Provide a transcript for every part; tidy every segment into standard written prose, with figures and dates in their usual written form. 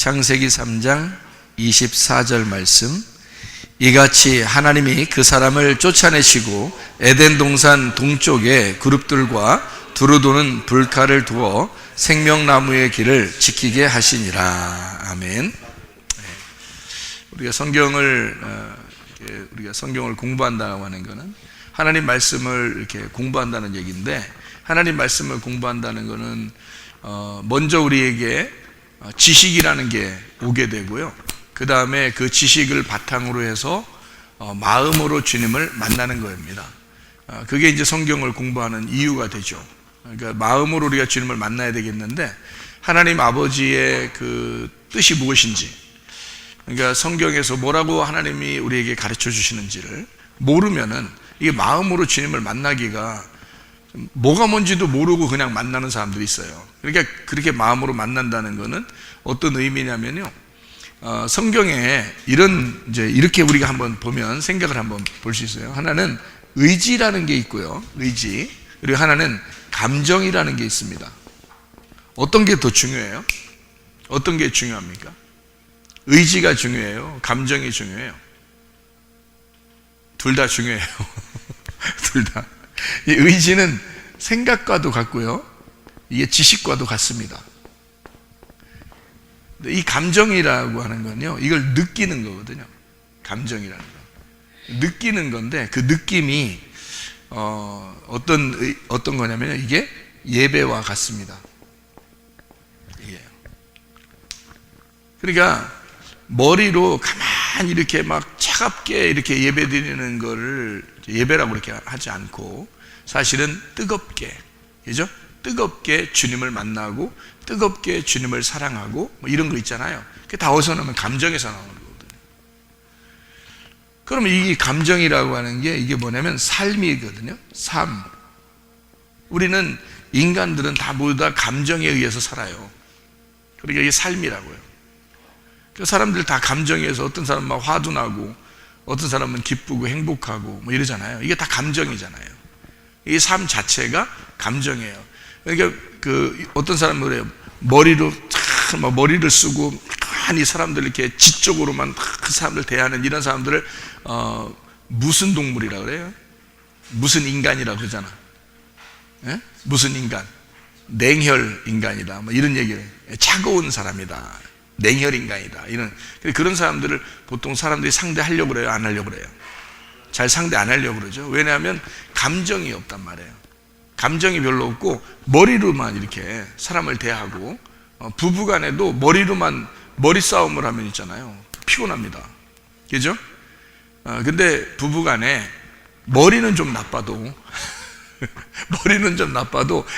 창세기 3장 24절 말씀. 이같이 하나님이 그 사람을 쫓아내시고 에덴 동산 동쪽에 그룹들과 두루도는 불칼을 두어 생명나무의 길을 지키게 하시니라. 아멘. 우리가 성경을 공부한다고 하는 것은 하나님 말씀을 이렇게 공부한다는 얘기인데, 하나님 말씀을 공부한다는 것은 먼저 우리에게 지식이라는 게 오게 되고요, 그 다음에 그 지식을 바탕으로 해서 마음으로 주님을 만나는 겁니다. 그게 이제 성경을 공부하는 이유가 되죠. 그러니까 마음으로 우리가 주님을 만나야 되겠는데, 하나님 아버지의 그 뜻이 무엇인지, 그러니까 성경에서 뭐라고 하나님이 우리에게 가르쳐 주시는지를 모르면은 이게 마음으로 주님을 만나기가, 뭐가 뭔지도 모르고 그냥 만나는 사람들이 있어요. 그러니까 그렇게 마음으로 만난다는 것은 어떤 의미냐면요, 성경에 이렇게 우리가 한번 보면 생각을 한번 볼 수 있어요. 하나는 의지라는 게 있고요, 의지. 그리고 하나는 감정이라는 게 있습니다. 어떤 게 더 중요해요? 어떤 게 중요합니까? 의지가 중요해요? 감정이 중요해요? 둘 다 중요해요. 둘 다. 이 의지는 생각과도 같고요, 이게 지식과도 같습니다. 이 감정이라고 하는 건요, 이걸 느끼는 거거든요. 감정이라는 거 느끼는 건데, 그 느낌이 어떤 거냐면 이게 예배와 같습니다. 이게. 그러니까 머리로 가만히 이렇게 막 차갑게 이렇게 예배 드리는 거를 예배라고 이렇게 하지 않고, 사실은 뜨겁게, 그죠? 뜨겁게 주님을 만나고 뜨겁게 주님을 사랑하고 뭐 이런 거 있잖아요. 그게 다 어디서 나오면 감정에서 나오는 거거든요. 그러면 이 감정이라고 하는 게 이게 뭐냐면 삶이거든요. 삶. 우리는, 인간들은 다 모두 다 감정에 의해서 살아요. 그러니까 이게 삶이라고요. 그 사람들 다 감정에 의해서, 어떤 사람은 막 화도 나고 어떤 사람은 기쁘고 행복하고 뭐 이러잖아요. 이게 다 감정이잖아요. 이 삶 자체가 감정이에요. 그러니까 어떤 사람은 그래요. 머리를 쓰고 이 사람들 이렇게 지적으로만 그 사람들 대하는 이런 사람들을 무슨 동물이라고 그래요? 무슨 인간이라고 그러잖아. 예? 무슨 인간? 냉혈 인간이다. 뭐 이런 얘기를 해요. 차가운 사람이다. 냉혈 인간이다. 그런 사람들을 보통 사람들이 상대하려고 그래요? 안 하려고 그래요? 잘 상대 안 하려고 그러죠. 왜냐하면 감정이 없단 말이에요. 감정이 별로 없고 머리로만 이렇게 사람을 대하고, 부부간에도 머리 싸움을 하면 있잖아요. 피곤합니다. 그죠? 근데 부부간에 머리는 좀 나빠도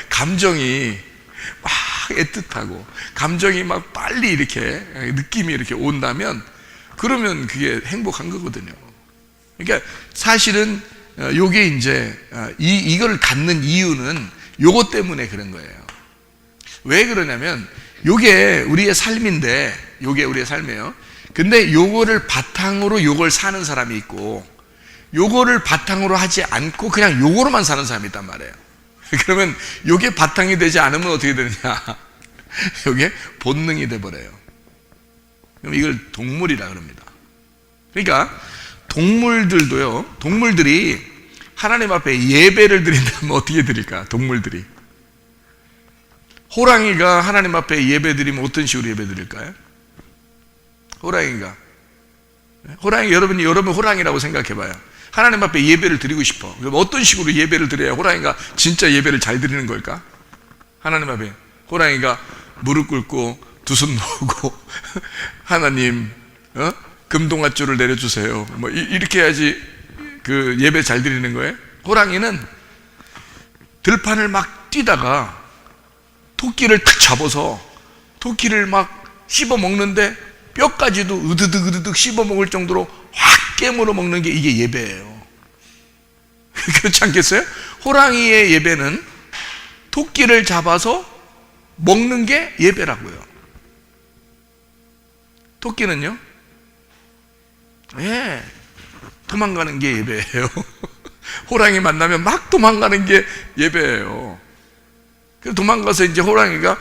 감정이 막 애틋하고 감정이 막 빨리 이렇게 느낌이 이렇게 온다면, 그러면 그게 행복한 거거든요. 그러니까 사실은 요게 이제 이걸 갖는 이유는 요것 때문에 그런 거예요. 왜 그러냐면 요게 우리의 삶인데, 요게 우리의 삶이에요. 근데 요거를 바탕으로 요걸 사는 사람이 있고, 요거를 바탕으로 하지 않고 그냥 요거로만 사는 사람이 있단 말이에요. 그러면 요게 바탕이 되지 않으면 어떻게 되느냐? 요게 본능이 돼버려요. 그럼 이걸 동물이라 그럽니다. 그러니까 동물들도요, 동물들이 하나님 앞에 예배를 드린다면 어떻게 드릴까? 동물들이. 호랑이가 하나님 앞에 예배 드리면 어떤 식으로 예배 드릴까요? 여러분 호랑이라고 생각해 봐요. 하나님 앞에 예배를 드리고 싶어. 그럼 어떤 식으로 예배를 드려야 호랑이가 진짜 예배를 잘 드리는 걸까? 하나님 앞에 호랑이가 무릎 꿇고 두 손 모으고 하나님, 금동아줄을 내려주세요. 뭐 이렇게 해야지 그 예배 잘 드리는 거예요. 호랑이는 들판을 막 뛰다가 토끼를 탁 잡아서 토끼를 막 씹어 먹는데 뼈까지도 으드득 씹어 먹을 정도로 확 깨물어 먹는 게 이게 예배예요. 그렇지 않겠어요? 호랑이의 예배는 토끼를 잡아서 먹는 게 예배라고요. 토끼는요, 도망가는 게 예배예요. 호랑이 만나면 막 도망가는 게 예배예요. 그래서 도망가서 이제 호랑이가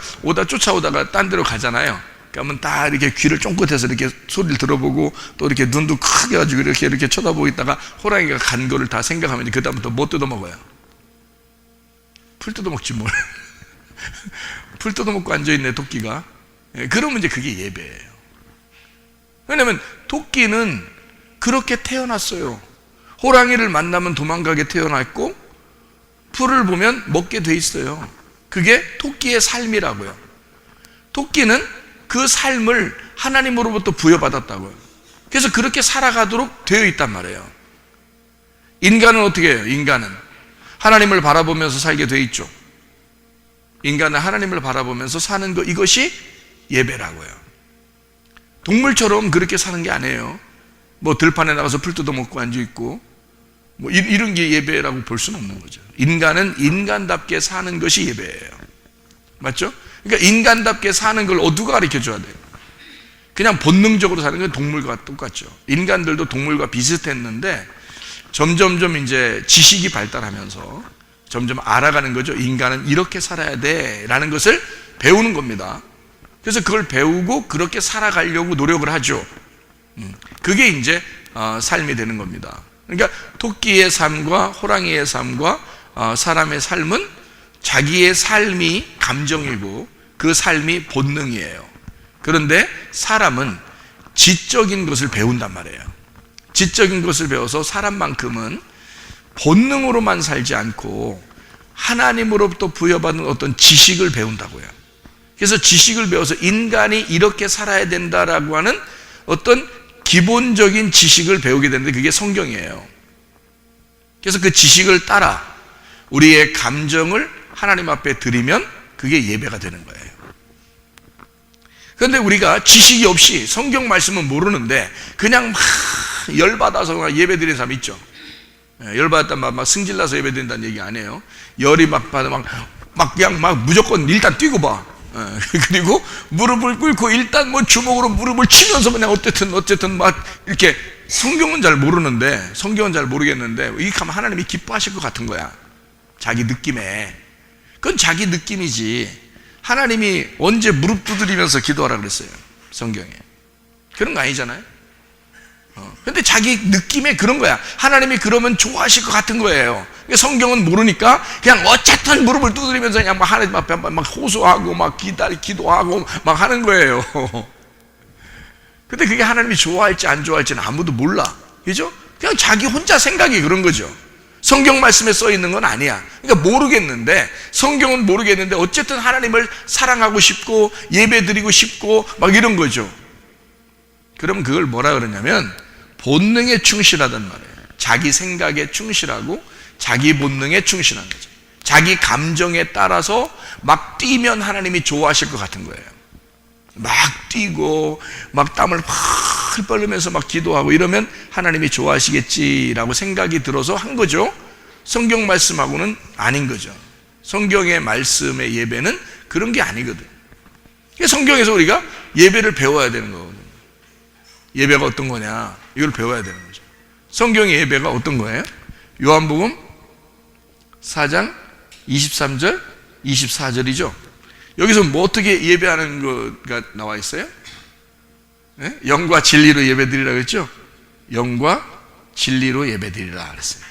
쫓아오다가 딴 데로 가잖아요. 그러면 딱 이렇게 귀를 쫑긋해서 이렇게 소리를 들어보고 또 이렇게 눈도 크게 가지고 이렇게 쳐다보고 있다가 호랑이가 간 거를 다 생각하면 그 다음부터 뭐 뜯어먹어요? 풀 뜯어먹지 뭘. 풀 뜯어먹고 앉아있네 토끼가. 그러면 이제 그게 예배예요. 왜냐하면 토끼는 그렇게 태어났어요. 호랑이를 만나면 도망가게 태어났고 풀을 보면 먹게 돼 있어요. 그게 토끼의 삶이라고요. 토끼는 그 삶을 하나님으로부터 부여받았다고요. 그래서 그렇게 살아가도록 되어 있단 말이에요. 인간은 어떻게 해요? 인간은 하나님을 바라보면서 살게 돼 있죠. 인간은 하나님을 바라보면서 사는 것, 이것이 예배라고요. 동물처럼 그렇게 사는 게 아니에요. 뭐 들판에 나가서 풀 뜯어먹고 앉아있고 뭐 이런 게 예배라고 볼 수는 없는 거죠. 인간은 인간답게 사는 것이 예배예요. 맞죠? 그러니까 인간답게 사는 걸 누가 가르쳐줘야 돼요? 그냥 본능적으로 사는 건 동물과 똑같죠. 인간들도 동물과 비슷했는데 점점점 이제 지식이 발달하면서 점점 알아가는 거죠. 인간은 이렇게 살아야 돼 라는 것을 배우는 겁니다. 그래서 그걸 배우고 그렇게 살아가려고 노력을 하죠. 그게 이제 삶이 되는 겁니다. 그러니까 토끼의 삶과 호랑이의 삶과 사람의 삶은 자기의 삶이 감정이고 그 삶이 본능이에요. 그런데 사람은 지적인 것을 배운단 말이에요. 지적인 것을 배워서 사람만큼은 본능으로만 살지 않고 하나님으로부터 부여받은 어떤 지식을 배운다고요. 그래서 지식을 배워서 인간이 이렇게 살아야 된다라고 하는 어떤 기본적인 지식을 배우게 되는데 그게 성경이에요. 그래서 그 지식을 따라 우리의 감정을 하나님 앞에 드리면 그게 예배가 되는 거예요. 그런데 우리가 지식이 없이 성경 말씀은 모르는데 그냥 막 열받아서 예배 드리는 사람 있죠. 열받았다 막 승질나서 예배 드린다는 얘기 아니에요. 열이 막 받아 막 그냥 막 무조건 일단 뛰고 봐. 그리고 무릎을 꿇고 일단 뭐 주먹으로 무릎을 치면서 그냥 어쨌든 막 이렇게 성경은 잘 모르는데 성경은 잘 모르겠는데 이렇게 하면 하나님이 기뻐하실 것 같은 거야. 자기 느낌에. 그건 자기 느낌이지. 하나님이 언제 무릎 두드리면서 기도하라 그랬어요? 성경에. 그런 거 아니잖아요. 근데 자기 느낌에 그런 거야. 하나님이 그러면 좋아하실 것 같은 거예요. 성경은 모르니까 그냥 어쨌든 무릎을 두드리면서 그냥 막 하나님 앞에 막 호소하고 막 기도하고 막 하는 거예요. 근데 그게 하나님이 좋아할지 안 좋아할지는 아무도 몰라. 그죠? 그냥 자기 혼자 생각이 그런 거죠. 성경 말씀에 써 있는 건 아니야. 그러니까 모르겠는데 성경은 모르겠는데 어쨌든 하나님을 사랑하고 싶고 예배 드리고 싶고 막 이런 거죠. 그럼 그걸 뭐라 그러냐면 본능에 충실하단 말이에요. 자기 생각에 충실하고 자기 본능에 충실한 거죠. 자기 감정에 따라서 막 뛰면 하나님이 좋아하실 것 같은 거예요. 막 뛰고 막 땀을 확 흘리면서 막 기도하고 이러면 하나님이 좋아하시겠지라고 생각이 들어서 한 거죠. 성경 말씀하고는 아닌 거죠. 성경의 말씀의 예배는 그런 게 아니거든. 성경에서 우리가 예배를 배워야 되는 거거든요. 예배가 어떤 거냐 이걸 배워야 되는 거죠. 성경의 예배가 어떤 거예요? 요한복음 4장 23절 24절이죠. 여기서 뭐 어떻게 예배하는 거가 나와 있어요? 네? 영과 진리로 예배드리라고 했죠. 영과 진리로 예배드리라 그랬어요.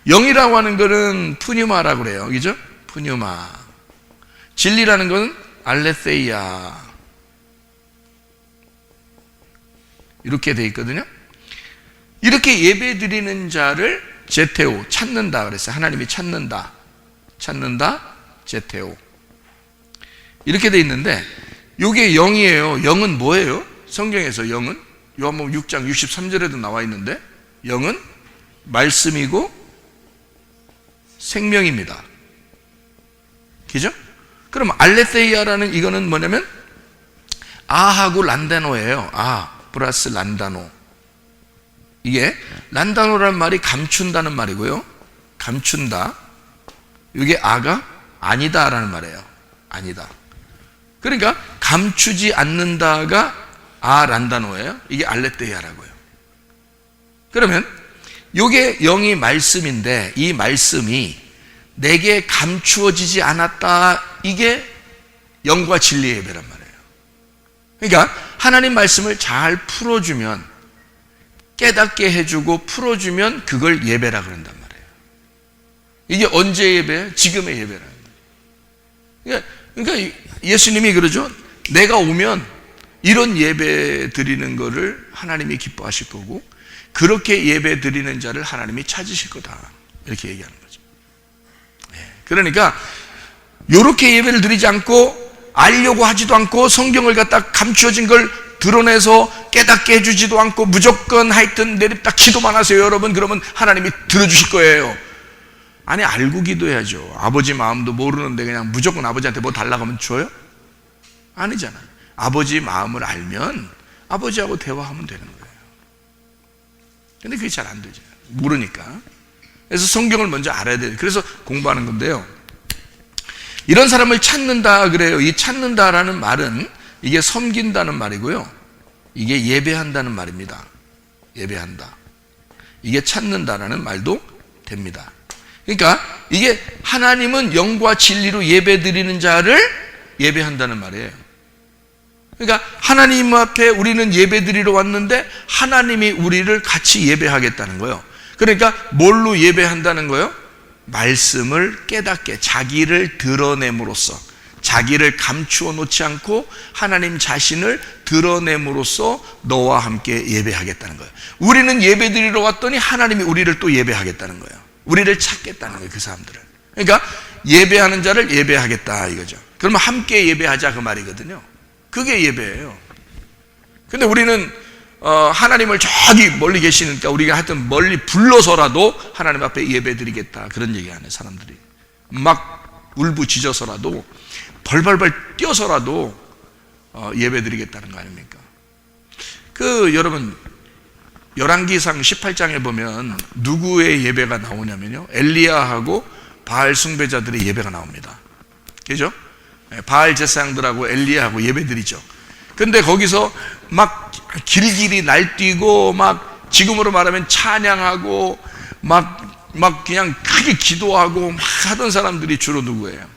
영이라고 하는 거는 푸뉴마라고 그래요. 그죠? 푸뉴마. 진리라는 건 알레세이아 이렇게 돼 있거든요. 이렇게 예배 드리는 자를 제테오, 찾는다 그랬어요. 하나님이 찾는다, 제테오 이렇게 돼 있는데 이게 영이에요. 영은 뭐예요? 성경에서 영은 요한복음 6장 63절에도 나와 있는데 영은 말씀이고 생명입니다. 그죠? 그럼 알레세이아라는 이거는 뭐냐면 아하고 란다노예요. 아 플러스 란다노. 이게 란다노라는 말이 감춘다는 말이고요. 감춘다. 이게 아가 아니다라는 말이에요. 아니다. 그러니까 감추지 않는다가 란다노예요. 이게 알레테이아라고요. 그러면 이게 영이 말씀인데 이 말씀이 내게 감추어지지 않았다. 이게 영과 진리의 예배란 말이에요. 그러니까 하나님 말씀을 잘 풀어주면, 깨닫게 해주고 풀어주면 그걸 예배라 그런단 말이에요. 이게 언제 예배예요? 지금의 예배라는 거예요. 그러니까 예수님이 그러죠. 내가 오면 이런 예배 드리는 거를 하나님이 기뻐하실 거고, 그렇게 예배 드리는 자를 하나님이 찾으실 거다, 이렇게 얘기하는 거죠. 그러니까 이렇게 예배를 드리지 않고, 알려고 하지도 않고, 성경을 갖다 감추어진 걸 드러내서 깨닫게 해주지도 않고, 무조건 하여튼 내립다 기도만 하세요 여러분, 그러면 하나님이 들어주실 거예요. 아니, 알고 기도해야죠. 아버지 마음도 모르는데 그냥 무조건 아버지한테 뭐 달라고 하면 줘요? 아니잖아요. 아버지 마음을 알면 아버지하고 대화하면 되는 거예요. 근데 그게 잘 안 되죠. 모르니까. 그래서 성경을 먼저 알아야 돼요. 그래서 공부하는 건데요, 이런 사람을 찾는다 그래요. 이 찾는다라는 말은 이게 섬긴다는 말이고요, 이게 예배한다는 말입니다. 예배한다. 이게 찾는다라는 말도 됩니다. 그러니까 이게 하나님은 영과 진리로 예배드리는 자를 예배한다는 말이에요. 그러니까 하나님 앞에 우리는 예배드리러 왔는데 하나님이 우리를 같이 예배하겠다는 거예요. 그러니까 뭘로 예배한다는 거예요? 말씀을 깨닫게, 자기를 드러냄으로써, 자기를 감추어 놓지 않고 하나님 자신을 드러냄으로써 너와 함께 예배하겠다는 거예요. 우리는 예배드리러 왔더니 하나님이 우리를 또 예배하겠다는 거예요. 우리를 찾겠다는 거예요, 그 사람들을. 그러니까 예배하는 자를 예배하겠다 이거죠. 그러면 함께 예배하자 그 말이거든요. 그게 예배예요. 근데 우리는 하나님을 저기 멀리 계시니까 우리가 하여튼 멀리 불러서라도 하나님 앞에 예배 드리겠다, 그런 얘기 안 해요. 사람들이 막 울부짖어서라도, 벌벌벌 뛰어서라도 예배 드리겠다는 거 아닙니까? 여러분, 열왕기상 18장에 보면 누구의 예배가 나오냐면요, 엘리야하고 바알 숭배자들의 예배가 나옵니다. 그죠? 바알 제사장들하고 엘리야하고 예배 드리죠. 근데 거기서 막 길길이 날뛰고, 막 지금으로 말하면 찬양하고, 막 그냥 크게 기도하고 막 하던 사람들이 주로 누구예요?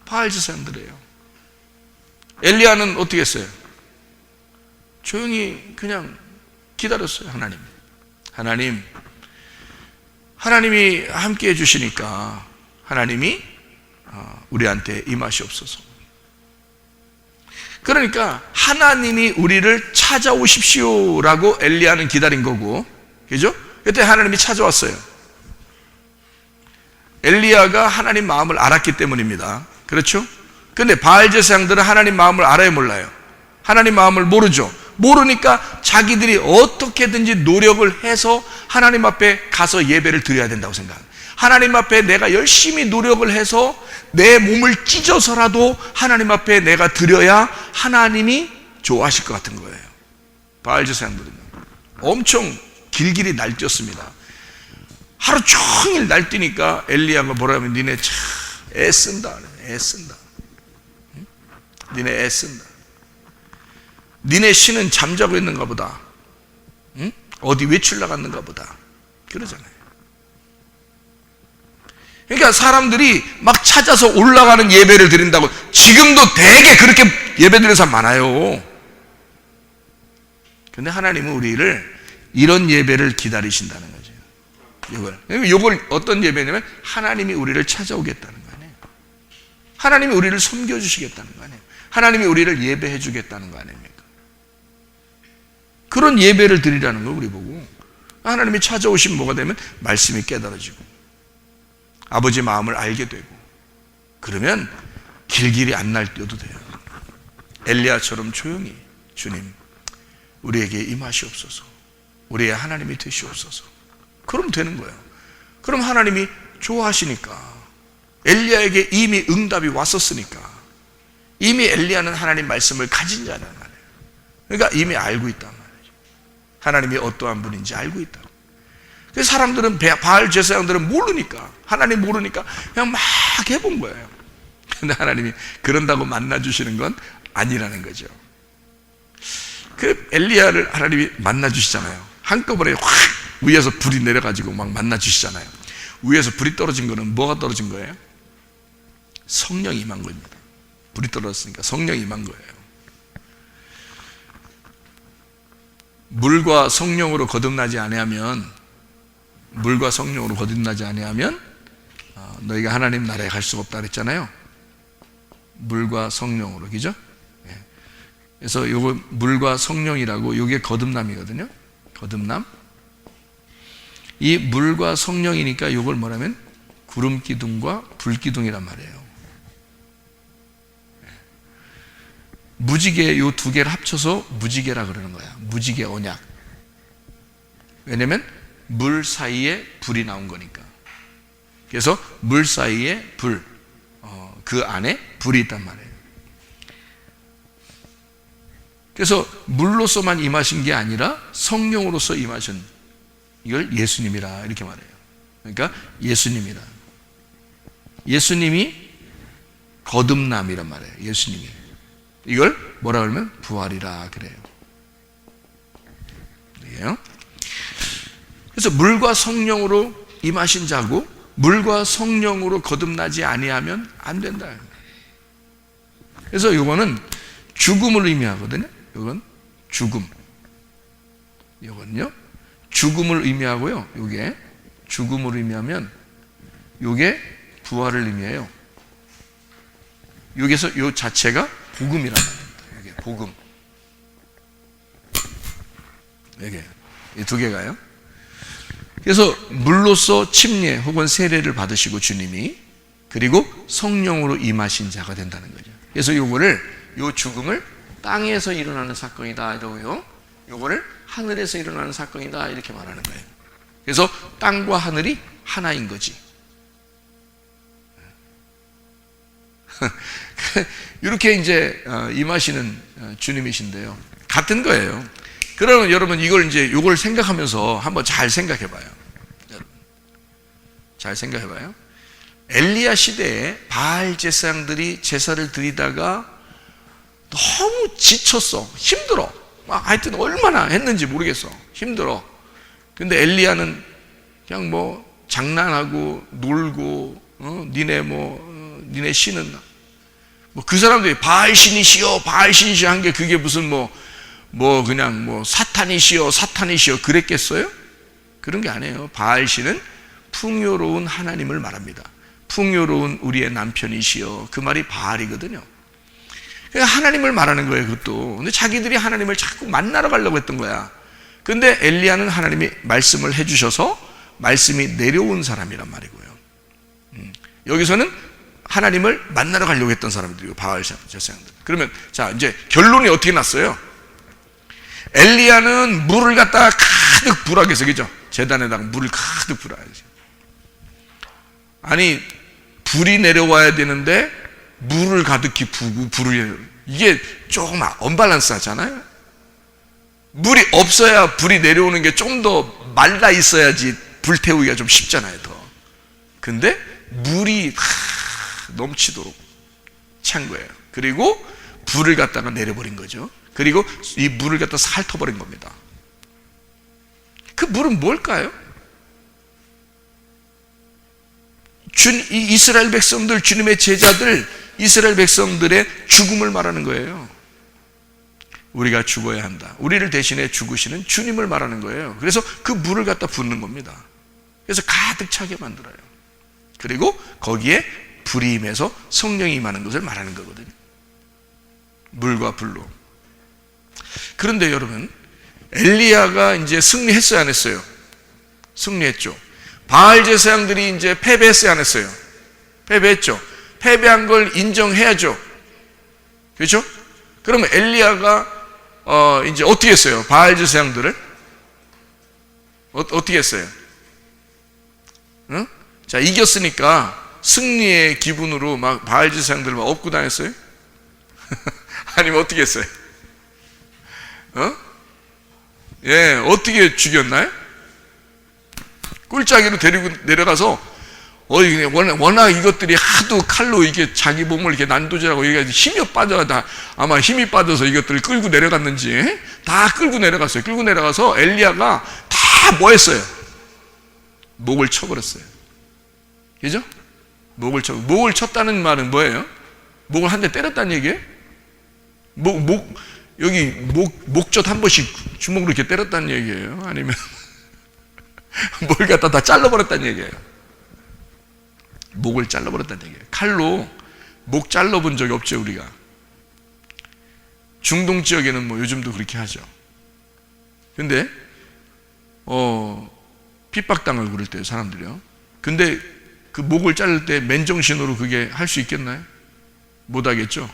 바알 제사장들이에요. 엘리야는 어떻게 했어요? 조용히 그냥 기다렸어요. 하나님이 함께 해주시니까 하나님이 우리한테 임하시옵소서. 그러니까 하나님이 우리를 찾아오십시오라고 엘리야는 기다린 거고, 그죠? 그때 하나님이 찾아왔어요. 엘리야가 하나님 마음을 알았기 때문입니다. 그렇죠? 근데 바알 제사장들은 하나님 마음을 알아요, 몰라요? 하나님 마음을 모르죠. 모르니까 자기들이 어떻게든지 노력을 해서 하나님 앞에 가서 예배를 드려야 된다고 생각합니다. 하나님 앞에 내가 열심히 노력을 해서 내 몸을 찢어서라도 하나님 앞에 내가 드려야 하나님이 좋아하실 것 같은 거예요. 바알 제사장들은요, 엄청 길길이 날뛰었습니다. 하루 종일 날뛰니까 엘리야가 뭐라 하면, 니네 참 애쓴다. 니네 애쓴다. 니네 신은 잠자고 있는가 보다. 응? 어디 외출 나갔는가 보다. 그러잖아요. 그러니까 사람들이 막 찾아서 올라가는 예배를 드린다고, 지금도 되게 그렇게 예배 드리는 사람 많아요. 근데 하나님은 우리를 이런 예배를 기다리신다는 거죠. 이걸 어떤 예배냐면 하나님이 우리를 찾아오겠다는 거 아니에요. 하나님이 우리를 섬겨주시겠다는 거 아니에요. 하나님이 우리를 예배해 주겠다는 거 아닙니까? 그런 예배를 드리라는 걸 우리 보고, 하나님이 찾아오시면 뭐가 되면 말씀이 깨달아지고 아버지 마음을 알게 되고, 그러면 길길이 안 날뛰어도 돼요. 엘리야처럼 조용히, 주님 우리에게 임하시옵소서, 우리의 하나님이 되시옵소서. 그럼 되는 거예요. 그럼 하나님이 좋아하시니까, 엘리야에게 이미 응답이 왔었으니까, 이미 엘리야는 하나님 말씀을 가진 자란 말이에요. 그러니까 이미 알고 있단 말이에요. 하나님이 어떠한 분인지 알고 있다고. 그래서 사람들은, 바알 제사장들은 모르니까, 하나님 모르니까 그냥 막 해본 거예요. 근데 하나님이 그런다고 만나주시는 건 아니라는 거죠. 그 엘리야를 하나님이 만나주시잖아요. 한꺼번에 확 위에서 불이 내려가지고 막 만나주시잖아요. 위에서 불이 떨어진 거는 뭐가 떨어진 거예요? 성령이 임한 겁니다. 불이 떨어졌으니까 성령이 임한 거예요. 물과 성령으로 거듭나지 아니하면 너희가 하나님 나라에 갈 수가 없다 그랬잖아요. 물과 성령으로, 그죠? 그래서 요거 물과 성령이라고, 요게 거듭남이거든요. 거듭남. 이 물과 성령이니까 요걸 뭐라면 구름 기둥과 불 기둥이란 말이에요. 무지개, 요 두 개를 합쳐서 무지개라 그러는 거야. 무지개 언약. 왜냐면 물 사이에 불이 나온 거니까. 그래서 물 사이에 불, 그 안에 불이 있단 말이에요. 그래서 물로서만 임하신 게 아니라 성령으로서 임하신, 이걸 예수님이라 이렇게 말해요. 그러니까 예수님이라. 예수님이 거듭남이란 말이에요. 예수님이. 이걸 뭐라 그러면 부활이라 그래요. 그래서 물과 성령으로 임하신 자고 물과 성령으로 거듭나지 아니하면 안 된다. 그래서 이거는 죽음을 의미하거든요. 이건 죽음. 이건요 죽음을 의미하고요. 이게 죽음을 의미하면 이게 부활을 의미해요. 여기서 이 자체가 복음이란 말입니다. 이게 복음. 이게 이 두 개가요. 그래서 물로서 침례 혹은 세례를 받으시고 주님이, 그리고 성령으로 임하신 자가 된다는 거죠. 그래서 요거를, 요 죽음을 땅에서 일어나는 사건이다 이러고요, 요거를 하늘에서 일어나는 사건이다 이렇게 말하는 거예요. 그래서 땅과 하늘이 하나인 거지. 이렇게 이제 임하시는 주님이신데요. 같은 거예요. 그러면 여러분 이걸 이제 요걸 생각하면서 한번 잘 생각해 봐요. 잘 생각해 봐요. 엘리야 시대에 바알 제사장들이 제사를 드리다가 너무 지쳤어. 힘들어. 하여튼 얼마나 했는지 모르겠어. 힘들어. 근데 엘리야는 그냥 뭐 장난하고 놀고, 니네 신은 그 사람들이 바알 신이시여 한 게 그게 무슨 그냥 사탄이시여 그랬겠어요? 그런 게 아니에요. 바알 신은 풍요로운 하나님을 말합니다. 풍요로운 우리의 남편이시여, 그 말이 바알이거든요. 하나님을 말하는 거예요, 그것도. 근데 자기들이 하나님을 자꾸 만나러 가려고 했던 거야. 근데 엘리야는 하나님이 말씀을 해주셔서 말씀이 내려온 사람이란 말이고요. 여기서는 하나님을 만나러 가려고 했던 사람들이고, 바알 제사장들. 그러면 자, 이제 결론이 어떻게 났어요? 엘리야는 물을 갖다가 가득 부라게 해서, 그죠? 제단에다가 물을 가득 부라야지. 아니, 불이 내려와야 되는데 물을 가득히 부고 이게 조금 언밸런스 하잖아요. 물이 없어야 불이 내려오는 게 좀 더 말라 있어야지 불 태우기가 좀 쉽잖아요, 더. 근데 물이 넘치도록 찬 거예요. 그리고 불을 갖다가 내려버린 거죠. 그리고 이 물을 갖다 핥아버린 겁니다. 그 물은 뭘까요? 이스라엘 백성들, 주님의 제자들, 이스라엘 백성들의 죽음을 말하는 거예요. 우리가 죽어야 한다. 우리를 대신해 죽으시는 주님을 말하는 거예요. 그래서 그 물을 갖다 붓는 겁니다. 그래서 가득 차게 만들어요. 그리고 거기에 불이 임해서 성령이 임하는 것을 말하는 거거든요. 물과 불로. 그런데 여러분, 엘리야가 이제 승리했어요, 안 했어요? 승리했죠. 바알 제사장들이 이제 패배했어요, 안 했어요? 패배했죠. 패배한 걸 인정해야죠. 그렇죠? 그러면 엘리야가 이제 어떻게 했어요? 바알 제사장들을 어떻게 했어요? 응? 자, 이겼으니까 승리의 기분으로 막 바알 제사장들을 막 업고 다녔어요? 아니면 어떻게 했어요? 어떻게 죽였나요? 꿀짜기로 데리고 내려가서 워낙 이것들이 하도 칼로 이게 자기 몸을 이렇게 난도질하고 이게 힘이 아마 힘이 빠져서 이것들을 끌고 내려갔는지 다 끌고 내려갔어요. 끌고 내려가서 엘리야가 다 뭐 했어요? 목을 쳐버렸어요. 그죠? 목을 쳤다는 말은 뭐예요? 목을 한 대 때렸다는 얘기예요? 여기 목젖 한 번씩 주먹으로 이렇게 때렸다는 얘기예요? 아니면 뭘 갖다 다 잘라버렸다는 얘기예요? 목을 잘라버렸다는 얘기예요. 칼로 목 잘라본 적이 없죠, 우리가. 중동 지역에는 뭐 요즘도 그렇게 하죠. 근데 핍박당을 그럴 때 사람들이요. 근데 그 목을 자를 때 맨정신으로 그게 할 수 있겠나요? 못 하겠죠.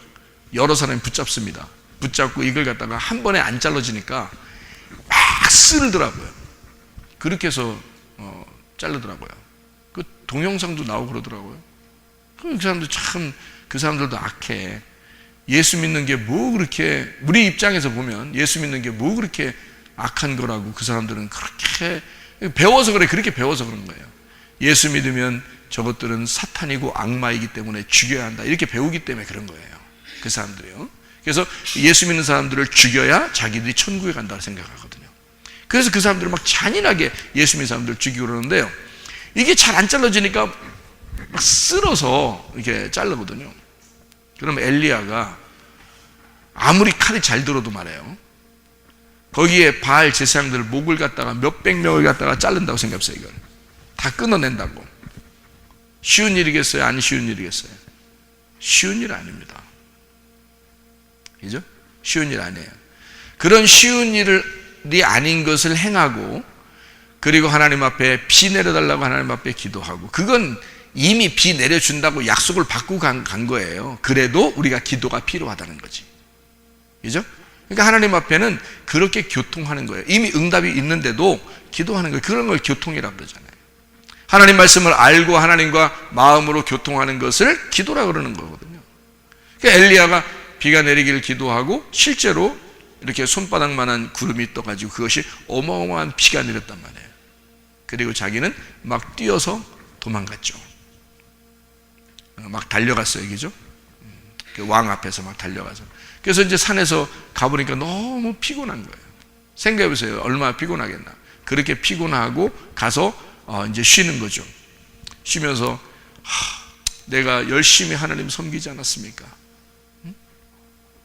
여러 사람이 붙잡습니다. 붙잡고 이걸 갖다가 한 번에 안 잘라지니까 막 쓸더라고요. 그렇게 해서 자르더라고요. 그 동영상도 나오고 그러더라고요. 그 사람들 참, 그 사람들도 악해. 예수 믿는 게 뭐 그렇게, 우리 입장에서 보면 예수 믿는 게 뭐 그렇게 악한 거라고. 그 사람들은 그렇게 배워서 그래. 그렇게 배워서 그런 거예요. 예수 믿으면 저것들은 사탄이고 악마이기 때문에 죽여야 한다, 이렇게 배우기 때문에 그런 거예요, 그 사람들이요. 그래서 예수 믿는 사람들을 죽여야 자기들이 천국에 간다고 생각하거든요. 그래서 그 사람들은 막 잔인하게 예수 믿는 사람들을 죽이고 그러는데요, 이게 잘 안 잘라지니까 막 쓸어서 이렇게 자르거든요. 그럼 엘리야가 아무리 칼이 잘 들어도 말해요, 거기에 바알 제사장들 목을 갖다가 몇백 명을 갖다가 자른다고 생각해보세요. 이걸 다 끊어낸다고. 쉬운 일이겠어요? 안 쉬운 일이겠어요? 쉬운 일 아닙니다. 그죠? 쉬운 일 아니에요. 그런 쉬운 일이 아닌 것을 행하고, 그리고 하나님 앞에 비 내려달라고 하나님 앞에 기도하고, 그건 이미 비 내려준다고 약속을 받고 간 거예요. 그래도 우리가 기도가 필요하다는 거지. 그죠? 그러니까 하나님 앞에는 그렇게 교통하는 거예요. 이미 응답이 있는데도 기도하는 거예요. 그런 걸 교통이라고 그러잖아요. 하나님 말씀을 알고 하나님과 마음으로 교통하는 것을 기도라 그러는 거거든요. 그러니까 엘리야가 비가 내리기를 기도하고 실제로 이렇게 손바닥만한 구름이 떠가지고 그것이 어마어마한 비가 내렸단 말이에요. 그리고 자기는 막 뛰어서 도망갔죠. 막 달려갔어요, 그죠? 그 왕 앞에서 막 달려가서. 그래서 이제 산에서 가보니까 너무 피곤한 거예요. 생각해보세요. 얼마나 피곤하겠나. 그렇게 피곤하고 가서 이제 쉬는 거죠. 쉬면서 내가 열심히 하나님 섬기지 않았습니까?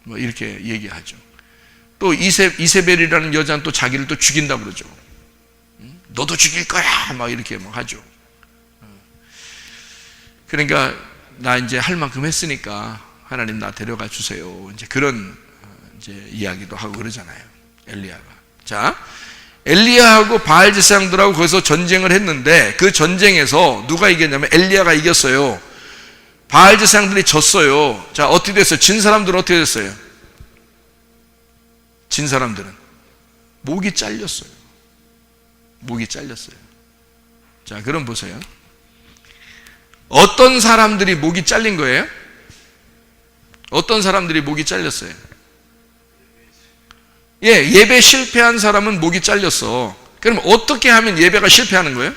뭐 이렇게 얘기하죠. 또 이세벨이라는 여자는 또 자기를 또 죽인다고 그러죠. 너도 죽일 거야 막 이렇게 막 하죠. 그러니까 나 이제 할 만큼 했으니까 하나님 나 데려가 주세요, 이제 그런 이제 이야기도 하고 그러잖아요, 엘리야가. 자, 엘리야하고 바알 제사장들하고 거기서 전쟁을 했는데, 그 전쟁에서 누가 이겼냐면 엘리야가 이겼어요. 바알 제사장들이 졌어요. 자, 어떻게 됐어요? 진 사람들은 어떻게 됐어요? 진 사람들은 목이 잘렸어요. 목이 잘렸어요. 자, 그럼 보세요. 어떤 사람들이 목이 잘린 거예요? 어떤 사람들이 목이 잘렸어요? 예배 실패한 사람은 목이 잘렸어. 그럼 어떻게 하면 예배가 실패하는 거예요?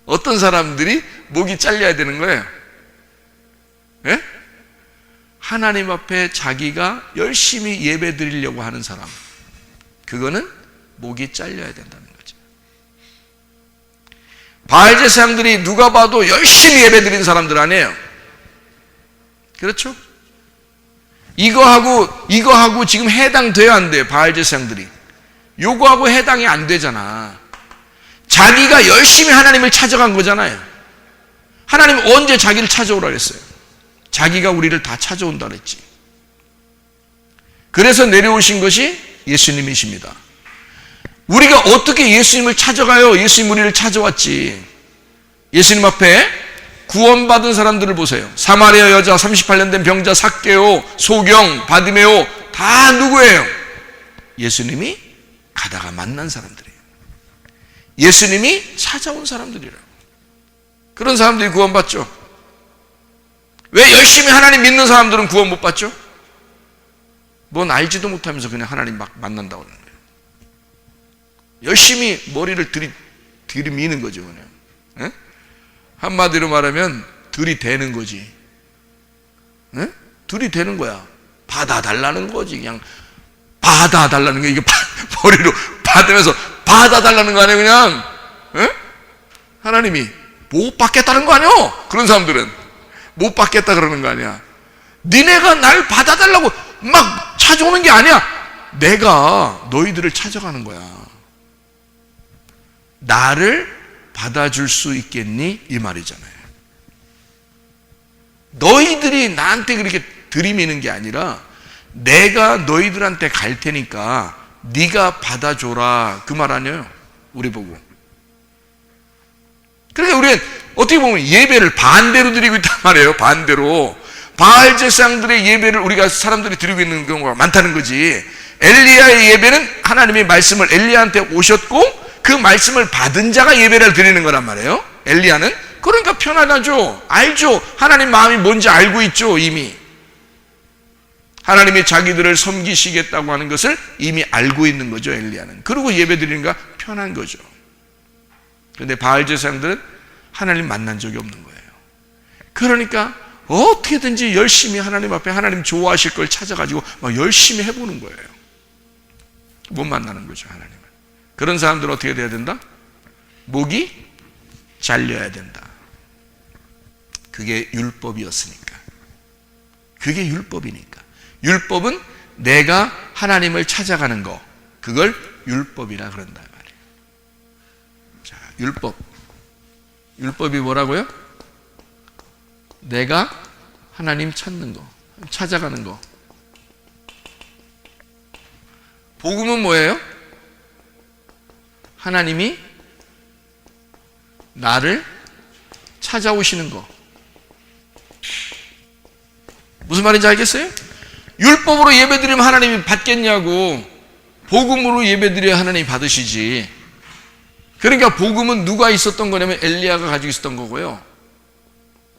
어떤 사람들이 목이 잘려야 되는 거예요? 예? 하나님 앞에 자기가 열심히 예배 드리려고 하는 사람, 그거는 목이 잘려야 된다는 거죠. 바알 제사장들이 누가 봐도 열심히 예배 드린 사람들 아니에요? 그렇죠? 이거하고 지금 해당돼야 안 돼요. 바알 제사장들이 요거하고 해당이 안 되잖아. 자기가 열심히 하나님을 찾아간 거잖아요. 하나님 언제 자기를 찾아오라 그랬어요? 자기가 우리를 다 찾아온다 그랬지. 그래서 내려오신 것이 예수님이십니다. 우리가 어떻게 예수님을 찾아가요? 예수님 우리를 찾아왔지. 예수님 앞에 구원받은 사람들을 보세요. 사마리아 여자, 38년 된 병자 삭개오, 소경, 바디메오, 다 누구예요? 예수님이 가다가 만난 사람들이에요. 예수님이 찾아온 사람들이라고. 그런 사람들이 구원받죠. 왜 열심히 하나님 믿는 사람들은 구원 못 받죠? 뭔 알지도 못하면서 그냥 하나님 막 만난다고 하는 거예요. 열심히 머리를 들이미는 거죠, 그냥. 에? 한마디로 말하면 들이대는 거지. 에? 들이대는 거야. 받아달라는 거지. 그냥 받아달라는 거. 이게 머리로 받으면서 받아달라는 거 아니에요, 그냥. 에? 하나님이 못 받겠다는 거 아니에요. 그런 사람들은 못 받겠다 그러는 거 아니야. 니네가 날 받아달라고 막 찾아오는 게 아니야. 내가 너희들을 찾아가는 거야. 나를 받아줄 수 있겠니? 이 말이잖아요. 너희들이 나한테 그렇게 들이미는 게 아니라 내가 너희들한테 갈 테니까 네가 받아줘라, 그 말 아니에요, 우리 보고. 그러니까 우리는 어떻게 보면 예배를 반대로 드리고 있단 말이에요. 반대로 바알 제사장들의 예배를 우리가 사람들이 드리고 있는 경우가 많다는 거지. 엘리야의 예배는 하나님의 말씀을 엘리야한테 오셨고 그 말씀을 받은 자가 예배를 드리는 거란 말이에요. 엘리야는 그러니까 편안하죠. 알죠. 하나님 마음이 뭔지 알고 있죠. 이미 하나님이 자기들을 섬기시겠다고 하는 것을 이미 알고 있는 거죠. 엘리야는. 그리고 예배 드리는가 편한 거죠. 그런데 바알 제사장들은 하나님 만난 적이 없는 거예요. 그러니까 어떻게든지 열심히 하나님 앞에 하나님 좋아하실 걸 찾아가지고 막 열심히 해보는 거예요. 못 만나는 거죠, 하나님을. 그런 사람들은 어떻게 돼야 된다? 목이 잘려야 된다. 그게 율법이었으니까. 그게 율법이니까. 율법은 내가 하나님을 찾아가는 거, 그걸 율법이라 그런다 말이에요. 자, 율법. 율법이 뭐라고요? 내가 하나님 찾는 거, 찾아가는 거. 복음은 뭐예요? 하나님이 나를 찾아오시는 거. 무슨 말인지 알겠어요? 율법으로 예배드리면 하나님이 받겠냐고. 복음으로 예배드려야 하나님이 받으시지. 그러니까 복음은 누가 있었던 거냐면 엘리야가 가지고 있었던 거고요.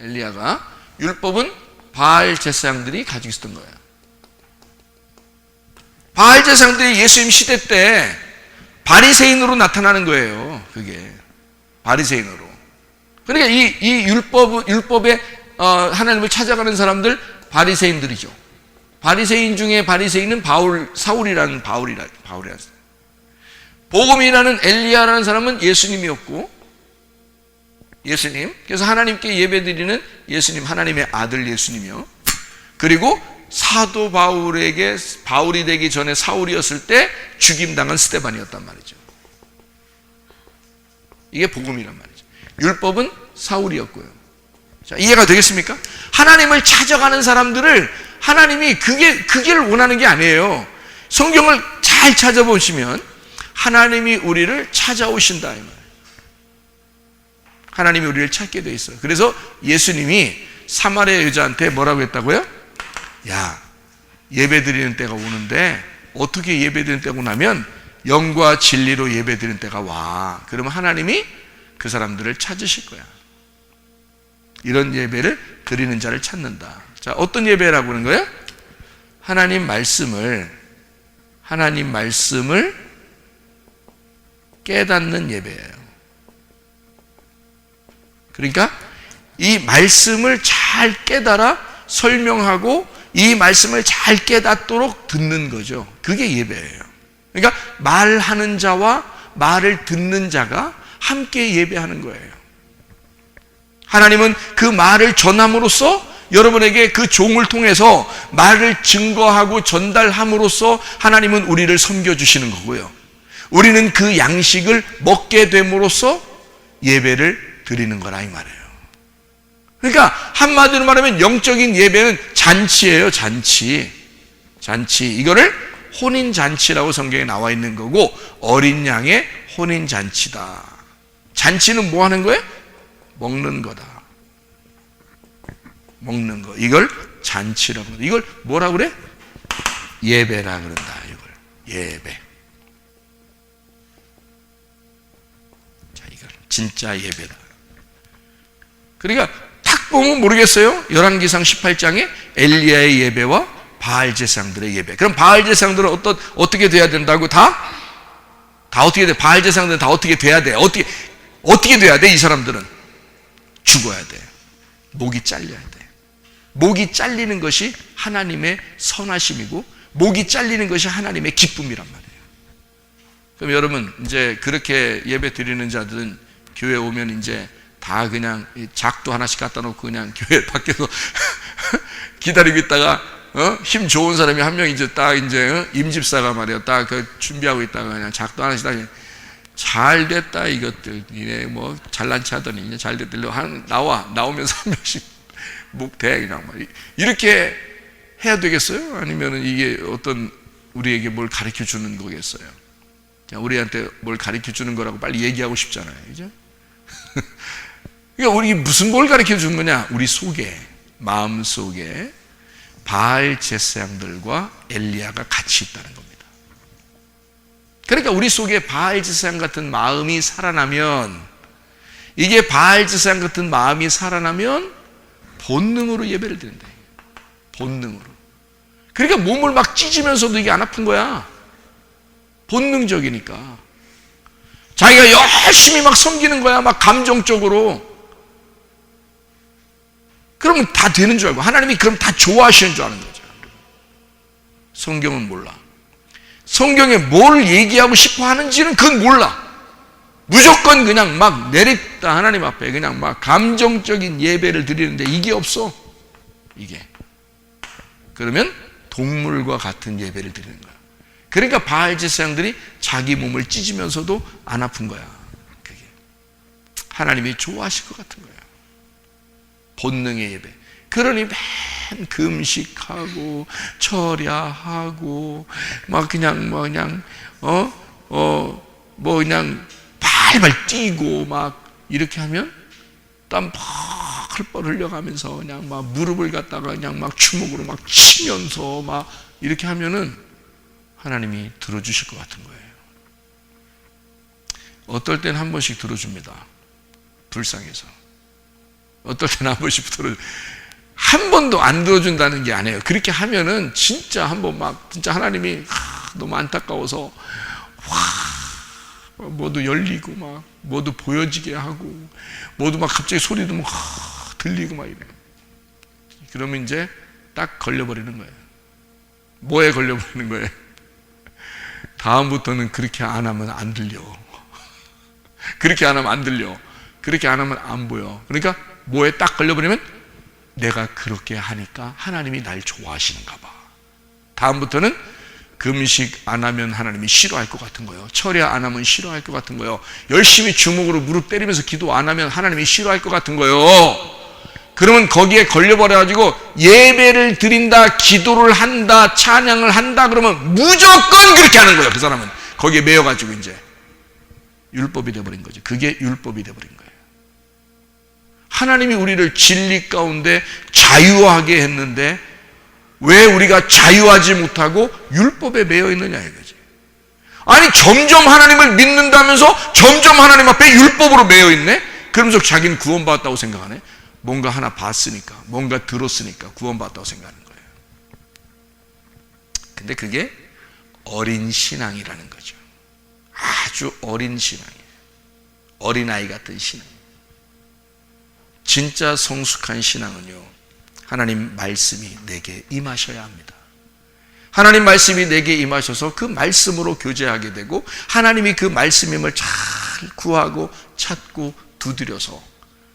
엘리야가. 율법은 바알 제사장들이 가지고 있었던 거예요. 바알 제사장들이 예수님 시대 때 바리새인으로 나타나는 거예요. 그게 바리새인으로. 그러니까 이 율법에 하나님을 찾아가는 사람들 바리새인들이죠. 바리새인 중에 바리새인은 사울이라는 바울이라는. 복음이라는 엘리야라는 사람은 예수님이었고, 예수님. 그래서 하나님께 예배드리는 예수님, 하나님의 아들 예수님이요. 그리고 사도 바울에게 바울이 되기 전에 사울이었을 때 죽임당한 스데반이었단 말이죠. 이게 복음이란 말이죠. 율법은 사울이었고요. 자, 이해가 되겠습니까? 하나님을 찾아가는 사람들을 하나님이 그게 원하는 게 아니에요. 성경을 잘 찾아보시면 하나님이 우리를 찾아오신다 이 말이에요. 하나님이 우리를 찾게 돼 있어요. 그래서 예수님이 사마리아 여자한테 뭐라고 했다고요? 야, 예배드리는 때가 오는데 어떻게 예배드리는 때가 오냐면 영과 진리로 예배드리는 때가 와. 그러면 하나님이 그 사람들을 찾으실 거야. 이런 예배를 드리는 자를 찾는다. 자, 어떤 예배라고 하는 거예요? 하나님 말씀을 깨닫는 예배예요. 그러니까 이 말씀을 잘 깨달아 설명하고 이 말씀을 잘 깨닫도록 듣는 거죠. 그게 예배예요. 그러니까 말하는 자와 말을 듣는 자가 함께 예배하는 거예요. 하나님은 그 말을 전함으로써 여러분에게 그 종을 통해서 말을 증거하고 전달함으로써 하나님은 우리를 섬겨주시는 거고요. 우리는 그 양식을 먹게 됨으로써 예배를 드리는 거라 이 말이에요. 그러니까 한마디로 말하면 영적인 예배는 잔치예요. 잔치. 이거를 혼인잔치라고 성경에 나와 있는 거고, 어린 양의 혼인잔치다. 잔치는 뭐 하는 거예요? 먹는 거다. 먹는 거. 이걸 잔치라고 그런다. 이걸 뭐라 그래? 예배라 그런다. 이걸 예배. 자, 이걸 진짜 예배다. 그러니까 딱 보면 모르겠어요. 열왕기상 18장에 엘리야의 예배와 바알 제사장들의 예배. 그럼 바알 제사장들은 어떻게 돼야 된다고? 다 어떻게 돼? 바알 제사장들은 다 어떻게 돼야 돼? 어떻게 돼야 돼? 이 사람들은 죽어야 돼. 목이 잘려야 돼. 목이 잘리는 것이 하나님의 선하심이고, 목이 잘리는 것이 하나님의 기쁨이란 말이에요. 그럼 여러분, 이제 그렇게 예배 드리는 자들은 교회 오면 이제 다 그냥 작도 하나씩 갖다 놓고 그냥 교회 밖에서 기다리고 있다가 힘 좋은 사람이 한 명 이제 딱 이제 임집사가 말이야 딱 그 준비하고 있다가 그냥 작도 하나씩 딱 잘 됐다 이것들 니네 뭐 잘난 체하더니 이제 잘 됐들려 나오면서 한 명씩 묵대 그냥 막 이렇게 해야 되겠어요? 아니면은 이게 어떤 우리에게 뭘 가르쳐 주는 거겠어요? 우리한테 뭘 가르쳐 주는 거라고 빨리 얘기하고 싶잖아요, 그죠? 그러니까 우리 무슨 뭘 가르쳐 주는 거냐? 우리 속에 마음 속에 바알 제사장들과 엘리야가 같이 있다는 겁니다. 그러니까 우리 속에 바알 제사장 같은 마음이 살아나면 이게 바알 제사장 같은 마음이 살아나면 본능으로 예배를 드린다. 본능으로. 그러니까 몸을 막 찢으면서도 이게 안 아픈 거야. 본능적이니까. 자기가 열심히 막 섬기는 거야. 막 감정적으로. 그러면 다 되는 줄 알고 하나님이 그럼 다 좋아하시는 줄 아는 거죠. 성경은 몰라. 성경에 뭘 얘기하고 싶어 하는지는 그건 몰라. 무조건 그냥 막 내립다 하나님 앞에 그냥 막 감정적인 예배를 드리는데 이게 없어. 이게. 그러면 동물과 같은 예배를 드리는 거야. 그러니까 바알 제사장들이 자기 몸을 찢으면서도 안 아픈 거야. 그게 하나님이 좋아하실 것 같은 거야. 본능의 예배. 그러니 맨 금식하고 철야하고 막 그냥 그냥 발발 뛰고 막 이렇게 하면 땀 펄펄 흘려가면서 그냥 막 무릎을 갖다가 그냥 막 주먹으로 막 치면서 막 이렇게 하면은 하나님이 들어주실 것 같은 거예요. 어떨 땐 한 번씩 들어줍니다. 불쌍해서. 어떨 때는 한 번씩 한 번도 안 들어준다는 게 아니에요. 그렇게 하면은 진짜 한번 막 진짜 하나님이 너무 안타까워서 모두 열리고 막 모두 보여지게 하고 모두 막 갑자기 소리도 막 들리고 막 이래. 그러면 이제 딱 걸려버리는 거예요. 뭐에 걸려버리는 거예요? 다음부터는 그렇게 안 하면 안 들려. 그렇게 안 하면 안 들려. 그렇게 안 하면 안 보여. 그러니까 뭐에 딱 걸려버리면 내가 그렇게 하니까 하나님이 날 좋아하시는가 봐. 다음부터는 금식 안 하면 하나님이 싫어할 것 같은 거예요. 철야 안 하면 싫어할 것 같은 거예요. 열심히 주먹으로 무릎 때리면서 기도 안 하면 하나님이 싫어할 것 같은 거예요. 그러면 거기에 걸려버려가지고 예배를 드린다, 기도를 한다, 찬양을 한다 그러면 무조건 그렇게 하는 거예요. 그 사람은 거기에 매여가지고 이제 율법이 되어버린 거죠. 그게 율법이 되어버린 거예요. 하나님이 우리를 진리 가운데 자유하게 했는데 왜 우리가 자유하지 못하고 율법에 매여 있느냐 이거지. 아니 점점 하나님을 믿는다면서 점점 하나님 앞에 율법으로 매여 있네. 그러면서 자기는 구원받았다고 생각하네. 뭔가 하나 봤으니까, 뭔가 들었으니까 구원받았다고 생각하는 거예요. 근데 그게 어린 신앙이라는 거죠. 아주 어린 신앙이에요. 어린아이 같은 신앙. 진짜 성숙한 신앙은요, 하나님 말씀이 내게 임하셔야 합니다. 하나님 말씀이 내게 임하셔서 그 말씀으로 교제하게 되고 하나님이 그 말씀임을 잘 구하고 찾고 두드려서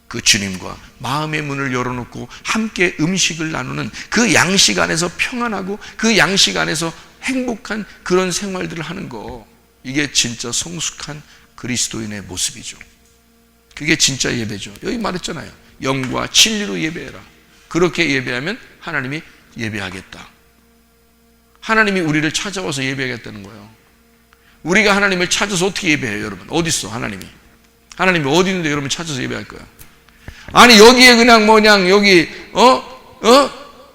그 주님과 마음의 문을 열어놓고 함께 음식을 나누는 그 양식 안에서 평안하고 그 양식 안에서 행복한 그런 생활들을 하는 거, 이게 진짜 성숙한 그리스도인의 모습이죠. 그게 진짜 예배죠. 여기 말했잖아요. 영과 진리로 예배해라. 그렇게 예배하면 하나님이 예배하겠다. 하나님이 우리를 찾아와서 예배하겠다는 거예요. 우리가 하나님을 찾아서 어떻게 예배해요, 여러분? 어디 있어, 하나님이? 하나님이 어디 있는데 여러분 찾아서 예배할 거야? 아니 여기에 그냥 여기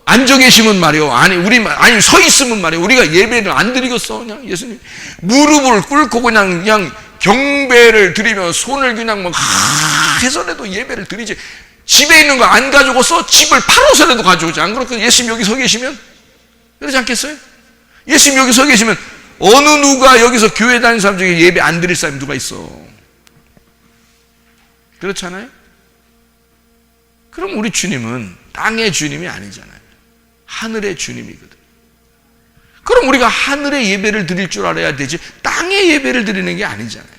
앉아 계시면 말이요. 아니 서 있으면 말이요. 우리가 예배를 안 드리겠어. 그냥 예수님 무릎을 꿇고 그냥 경배를 드리며 손을 그냥 막 해서라도 예배를 드리지. 집에 있는 거 안 가져고서 집을 팔아서라도 가져오지. 안 그렇고 예수님 여기 서 계시면 그러지 않겠어요? 예수님 여기 서 계시면 어느 누가 여기서 교회 다니는 사람 중에 예배 안 드릴 사람이 누가 있어? 그렇잖아요? 그럼 우리 주님은 땅의 주님이 아니잖아요. 하늘의 주님이거든. 그럼 우리가 하늘의 예배를 드릴 줄 알아야 되지 땅의 예배를 드리는 게 아니잖아요.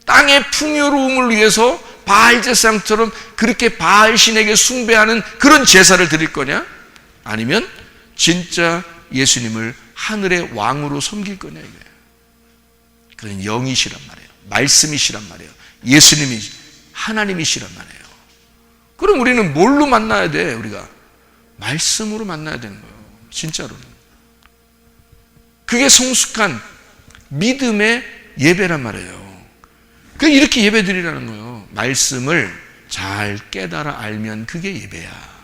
땅의 풍요로움을 위해서 바알 제사장처럼 그렇게 바알 신에게 숭배하는 그런 제사를 드릴 거냐? 아니면 진짜 예수님을 하늘의 왕으로 섬길 거냐 이거예요. 그건 영이시란 말이에요. 말씀이시란 말이에요. 예수님이 하나님이시란 말이에요. 그럼 우리는 뭘로 만나야 돼? 우리가 말씀으로 만나야 되는 거예요. 진짜로는. 그게 성숙한 믿음의 예배란 말이에요. 그 이렇게 예배 드리라는 거예요. 말씀을 잘 깨달아 알면 그게 예배야.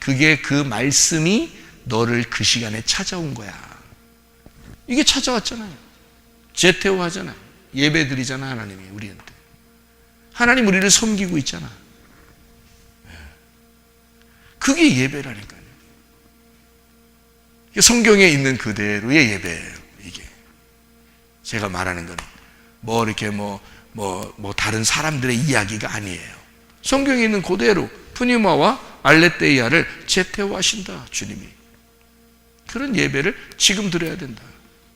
그게 그 말씀이 너를 그 시간에 찾아온 거야. 이게 찾아왔잖아요. 제테오 하잖아요. 예배 드리잖아. 하나님이 우리한테. 하나님 우리를 섬기고 있잖아. 그게 예배라니까요. 성경에 있는 그대로의 예배예요. 이게 제가 말하는 건 뭐 이렇게 뭐 다른 사람들의 이야기가 아니에요. 성경에 있는 그대로 푸니마와 알레테이아를 제테오하신다 주님이. 그런 예배를 지금 드려야 된다.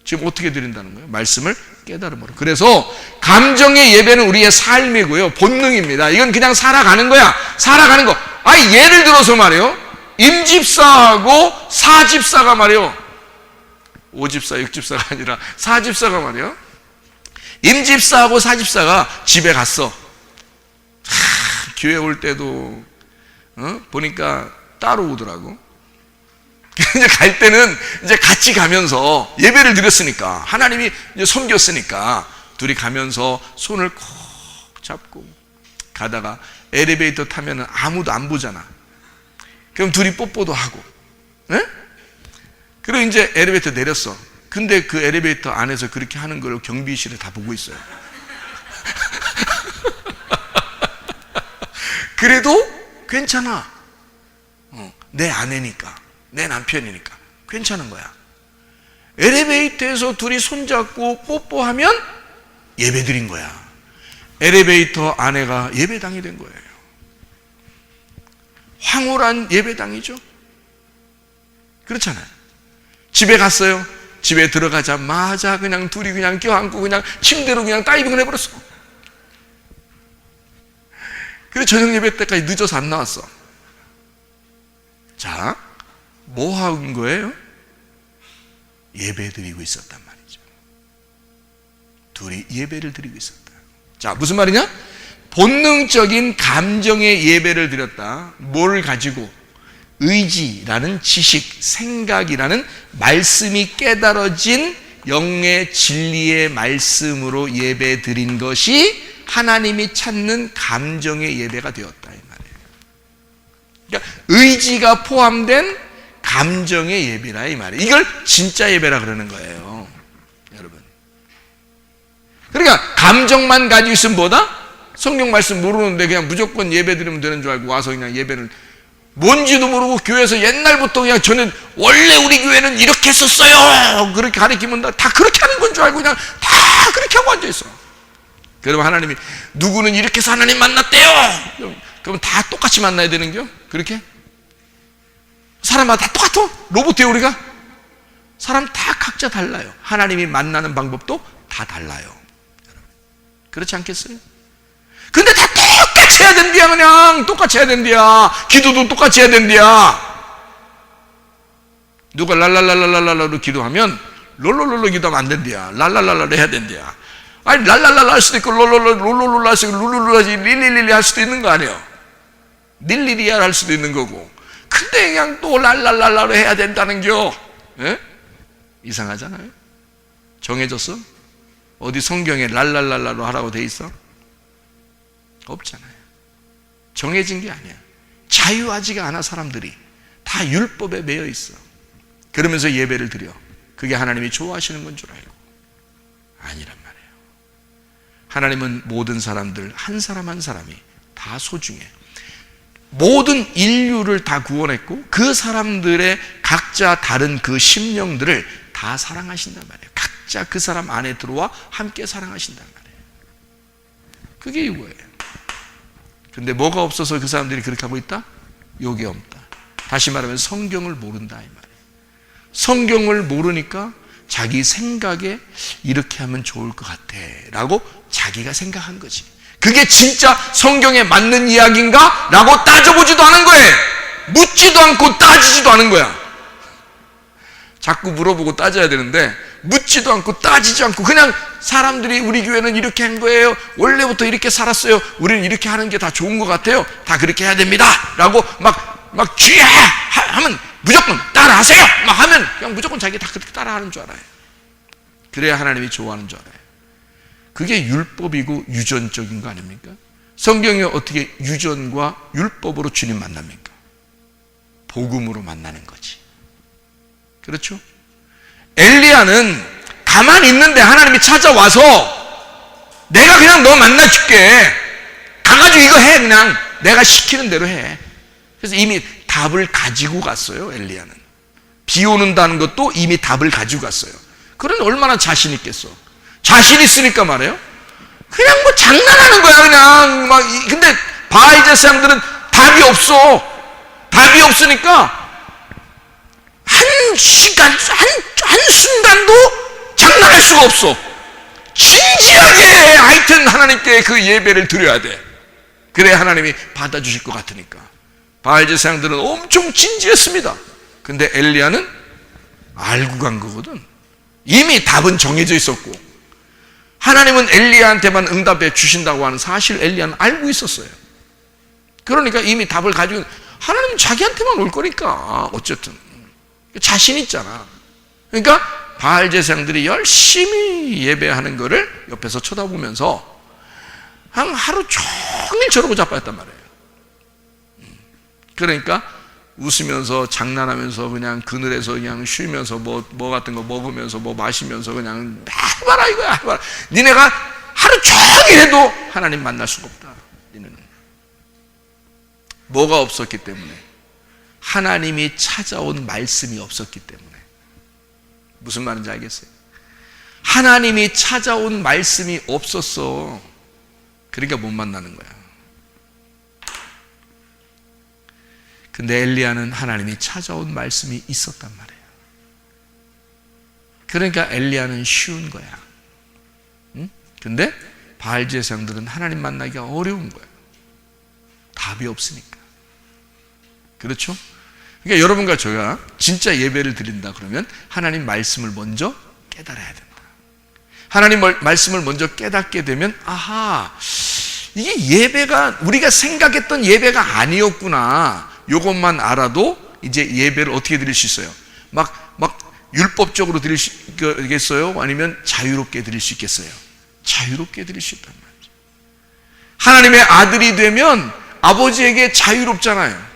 지금 어떻게 드린다는 거예요? 말씀을 깨달음으로. 그래서 감정의 예배는 우리의 삶이고요, 본능입니다. 이건 그냥 살아가는 거야. 살아가는 거. 예를 들어서 말이에요, 임집사하고 사집사가 말이에요, 5집사 6집사가 아니라 4집사가 말이에요, 임집사하고 사집사가 집에 갔어. 교회 올 때도 보니까 따로 오더라고. 이제 갈 때는 이제 같이 가면서 예배를 드렸으니까, 하나님이 이제 섬겼으니까 둘이 가면서 손을 콕 잡고 가다가 엘리베이터 타면은 아무도 안 보잖아. 그럼 둘이 뽀뽀도 하고, 네? 그리고 이제 엘리베이터 내렸어. 근데 그 엘리베이터 안에서 그렇게 하는 걸 경비실에 다 보고 있어요. 그래도 괜찮아. 내 아내니까, 내 남편이니까 괜찮은 거야. 엘리베이터에서 둘이 손잡고 뽀뽀하면 예배 드린 거야. 엘리베이터 안에가 예배당이 된 거예요. 황홀한 예배당이죠. 그렇잖아요. 집에 갔어요. 집에 들어가자마자 그냥 둘이 그냥 껴안고 그냥 침대로 그냥 다이빙을 해버렸어. 그래서 저녁 예배 때까지 늦어서 안 나왔어. 자, 뭐 한 거예요? 예배 드리고 있었단 말이죠. 둘이 예배를 드리고 있었다. 자, 무슨 말이냐? 본능적인 감정의 예배를 드렸다. 뭘 가지고? 의지라는 지식, 생각이라는 말씀이 깨달아진 영의 진리의 말씀으로 예배 드린 것이 하나님이 찾는 감정의 예배가 되었다 이 말이에요. 그러니까 의지가 포함된 감정의 예배라 이 말이에요. 이걸 진짜 예배라 그러는 거예요, 여러분. 그러니까 감정만 가지고 있으면 뭐다? 성경 말씀 모르는데 그냥 무조건 예배 드리면 되는 줄 알고 와서 그냥 예배를 뭔지도 모르고 교회에서 옛날부터 그냥 저는 원래 우리 교회는 이렇게 했었어요 그렇게 가르치면 다 그렇게 하는 건 줄 알고 그냥 다 그렇게 하고 앉아있어. 그러면 하나님이 누구는 이렇게 해서 하나님 만났대요. 그럼 다 똑같이 만나야 되는겨? 그렇게? 사람마다 다 똑같아? 로봇이에요 우리가? 사람 다 각자 달라요. 하나님이 만나는 방법도 다 달라요. 그렇지 않겠어요? 근데 다 똑같이 해야 된디야. 그냥 똑같이 해야 된디야. 기도도 똑같이 해야 된디야. 누가 랄랄랄랄랄랄로 기도하면 롤롤롤로 기도하면 안 된디야. 랄랄랄랄로 해야 된디야. 아니 랄랄랄라 할 수도 있고 롤롤롤 할 수도 있고 룰룰룰 릴릴릴리 할 수도 있는 거 아니에요. 릴리리야 할 수도 있는 거고. 근데 그냥 또 랄랄랄라로 해야 된다는겨. 예? 이상하잖아요. 정해졌어? 어디 성경에 랄랄랄라로 하라고 돼 있어? 없잖아요. 정해진 게 아니야. 자유하지가 않아. 사람들이 다 율법에 매여 있어. 그러면서 예배를 드려. 그게 하나님이 좋아하시는 건 줄 알고. 아니란 말이에요. 하나님은 모든 사람들 한 사람 한 사람이 다 소중해. 모든 인류를 다 구원했고 그 사람들의 각자 다른 그 심령들을 다 사랑하신단 말이에요. 각자 그 사람 안에 들어와 함께 사랑하신단 말이에요. 그게 이거예요. 근데 뭐가 없어서 그 사람들이 그렇게 하고 있다? 요게 없다. 다시 말하면 성경을 모른다 이 말이에요. 성경을 모르니까 자기 생각에 이렇게 하면 좋을 것 같아 라고 자기가 생각한 거지. 그게 진짜 성경에 맞는 이야기인가? 라고 따져보지도 않은 거예요. 묻지도 않고 따지지도 않은 거야. 자꾸 물어보고 따져야 되는데 묻지도 않고 따지지 않고 그냥 사람들이 우리 교회는 이렇게 한 거예요. 원래부터 이렇게 살았어요. 우리는 이렇게 하는 게 다 좋은 것 같아요. 다 그렇게 해야 됩니다. 라고 막 주의해! 하면 무조건 따라하세요! 막 하면 그냥 무조건 자기 다 그렇게 따라하는 줄 알아요. 그래야 하나님이 좋아하는 줄 알아요. 그게 율법이고 유전적인 거 아닙니까? 성경이 어떻게 유전과 율법으로 주님 만납니까? 복음으로 만나는 거지. 그렇죠? 엘리야는 가만히 있는데 하나님이 찾아와서 내가 그냥 너 만나줄게. 가가지고 이거 해. 그냥 내가 시키는 대로 해. 그래서 이미 답을 가지고 갔어요. 엘리야는. 비 오는다는 것도 이미 답을 가지고 갔어요. 그런 얼마나 자신 있겠어. 자신 있으니까 말이에요. 그냥 뭐 장난하는 거야. 그냥 막. 근데 바알 제사장들은 답이 없어. 답이 없으니까 한 시간, 한순간도 장난할 수가 없어. 진지하게 하여튼 하나님께 그 예배를 드려야 돼. 그래야 하나님이 받아주실 것 같으니까. 바알 제사장들은 엄청 진지했습니다. 근데 엘리야는 알고 간 거거든. 이미 답은 정해져 있었고 하나님은 엘리야한테만 응답해 주신다고 하는 사실 엘리야는 알고 있었어요. 그러니까 이미 답을 가지고 하나님은 자기한테만 올 거니까 어쨌든 자신 있잖아. 그러니까 바알 제사장들이 열심히 예배하는 거를 옆에서 쳐다보면서 한 하루 종일 저러고 자빠졌단 말이에요. 그러니까 웃으면서 장난하면서 그냥 그늘에서 그냥 쉬면서 뭐 같은 거 먹으면서 뭐 마시면서 그냥 해봐라 이거야 해봐라. 니네가 하루 종일 해도 하나님 만날 수가 없다. 니네는 뭐가 없었기 때문에? 하나님이 찾아온 말씀이 없었기 때문에. 무슨 말인지 알겠어요? 하나님이 찾아온 말씀이 없었어. 그러니까 못 만나는 거야. 근데 엘리야는 하나님이 찾아온 말씀이 있었단 말이에요. 그러니까 엘리야는 쉬운 거야. 응? 근데 바알 제사장들은 하나님 만나기가 어려운 거야. 답이 없으니까. 그렇죠? 그러니까 여러분과 제가 진짜 예배를 드린다 그러면 하나님 말씀을 먼저 깨달아야 된다. 하나님 말씀을 먼저 깨닫게 되면 아하, 이게 예배가 우리가 생각했던 예배가 아니었구나. 이것만 알아도 이제 예배를 어떻게 드릴 수 있어요? 막 율법적으로 드릴 수 있겠어요? 아니면 자유롭게 드릴 수 있겠어요? 자유롭게 드릴 수 있단 말이죠. 하나님의 아들이 되면 아버지에게 자유롭잖아요.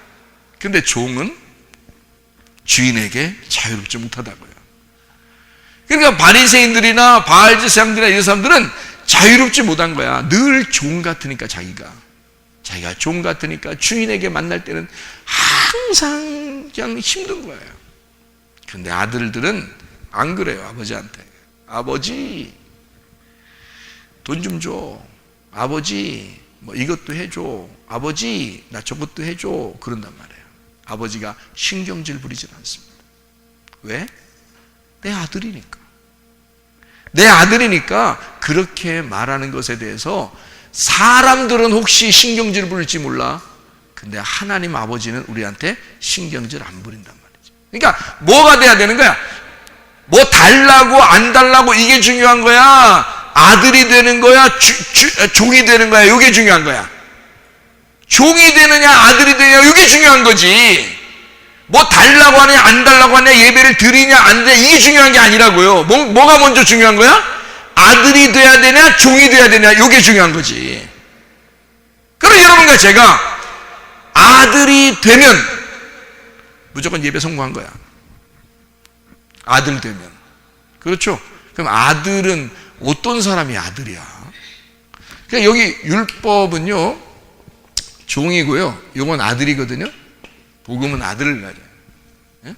근데 종은 주인에게 자유롭지 못하다고요. 그러니까 바리새인들이나 바알 제사장들이나 이런 사람들은 자유롭지 못한 거야. 늘 종 같으니까 자기가 종 같으니까 주인에게 만날 때는 항상 그냥 힘든 거예요. 그런데 아들들은 안 그래요. 아버지한테 아버지 돈 좀 줘. 아버지 뭐 이것도 해줘. 아버지 나 저것도 해줘. 그런단 말이에요. 아버지가 신경질 부리질 않습니다. 왜? 내 아들이니까. 내 아들이니까 그렇게 말하는 것에 대해서 사람들은 혹시 신경질 부릴지 몰라. 근데 하나님 아버지는 우리한테 신경질 안 부린단 말이죠. 그러니까 뭐가 돼야 되는 거야? 뭐 달라고 안 달라고 이게 중요한 거야? 아들이 되는 거야? 종이 되는 거야? 이게 중요한 거야. 종이 되느냐 아들이 되느냐 이게 중요한 거지. 뭐 달라고 하느냐 안 달라고 하느냐 예배를 드리냐 안 드리냐 이게 중요한 게 아니라고요. 뭐가 먼저 중요한 거야? 아들이 돼야 되냐 종이 돼야 되냐 이게 중요한 거지. 그럼 여러분과 제가 아들이 되면 무조건 예배 성공한 거야. 아들 되면. 그렇죠? 그럼 아들은 어떤 사람이 아들이야? 그러니까 여기 율법은요 종이고요 이건 아들이거든요. 복음은 아들을 가져요. 예?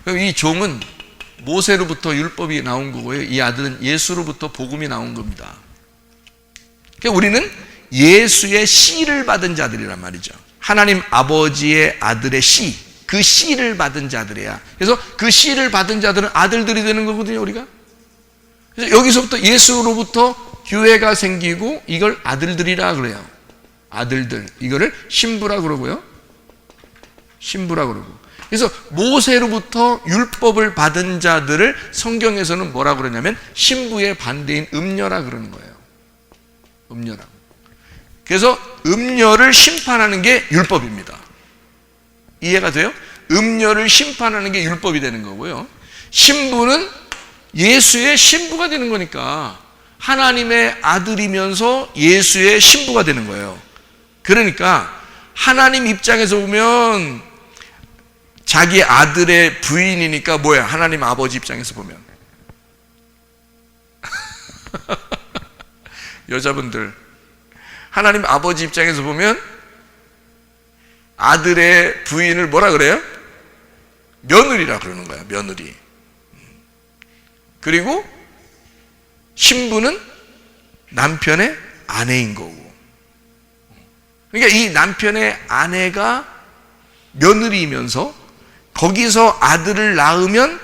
그럼 이 종은 모세로부터 율법이 나온 거고요. 이 아들은 예수로부터 복음이 나온 겁니다. 그러니까 우리는 예수의 씨를 받은 자들이란 말이죠. 하나님 아버지의 아들의 씨, 그 씨를 받은 자들이야. 그래서 그 씨를 받은 자들은 아들들이 되는 거거든요, 우리가. 그래서 여기서부터 예수로부터 교회가 생기고 이걸 아들들이라 그래요. 아들들. 이거를 신부라 그러고요. 신부라 그러고. 그래서 모세로부터 율법을 받은 자들을 성경에서는 뭐라고 그러냐면 신부의 반대인 음녀라 그러는 거예요. 음녀라고. 그래서 음녀를 심판하는 게 율법입니다. 이해가 돼요? 음녀를 심판하는 게 율법이 되는 거고요. 신부는 예수의 신부가 되는 거니까 하나님의 아들이면서 예수의 신부가 되는 거예요. 그러니까 하나님 입장에서 보면 자기 아들의 부인이니까 뭐야? 하나님 아버지 입장에서 보면 여자분들, 하나님 아버지 입장에서 보면 아들의 부인을 뭐라 그래요? 며느리라 그러는 거야. 며느리. 그리고 신부는 남편의 아내인 거고. 그러니까 이 남편의 아내가 며느리이면서 거기서 아들을 낳으면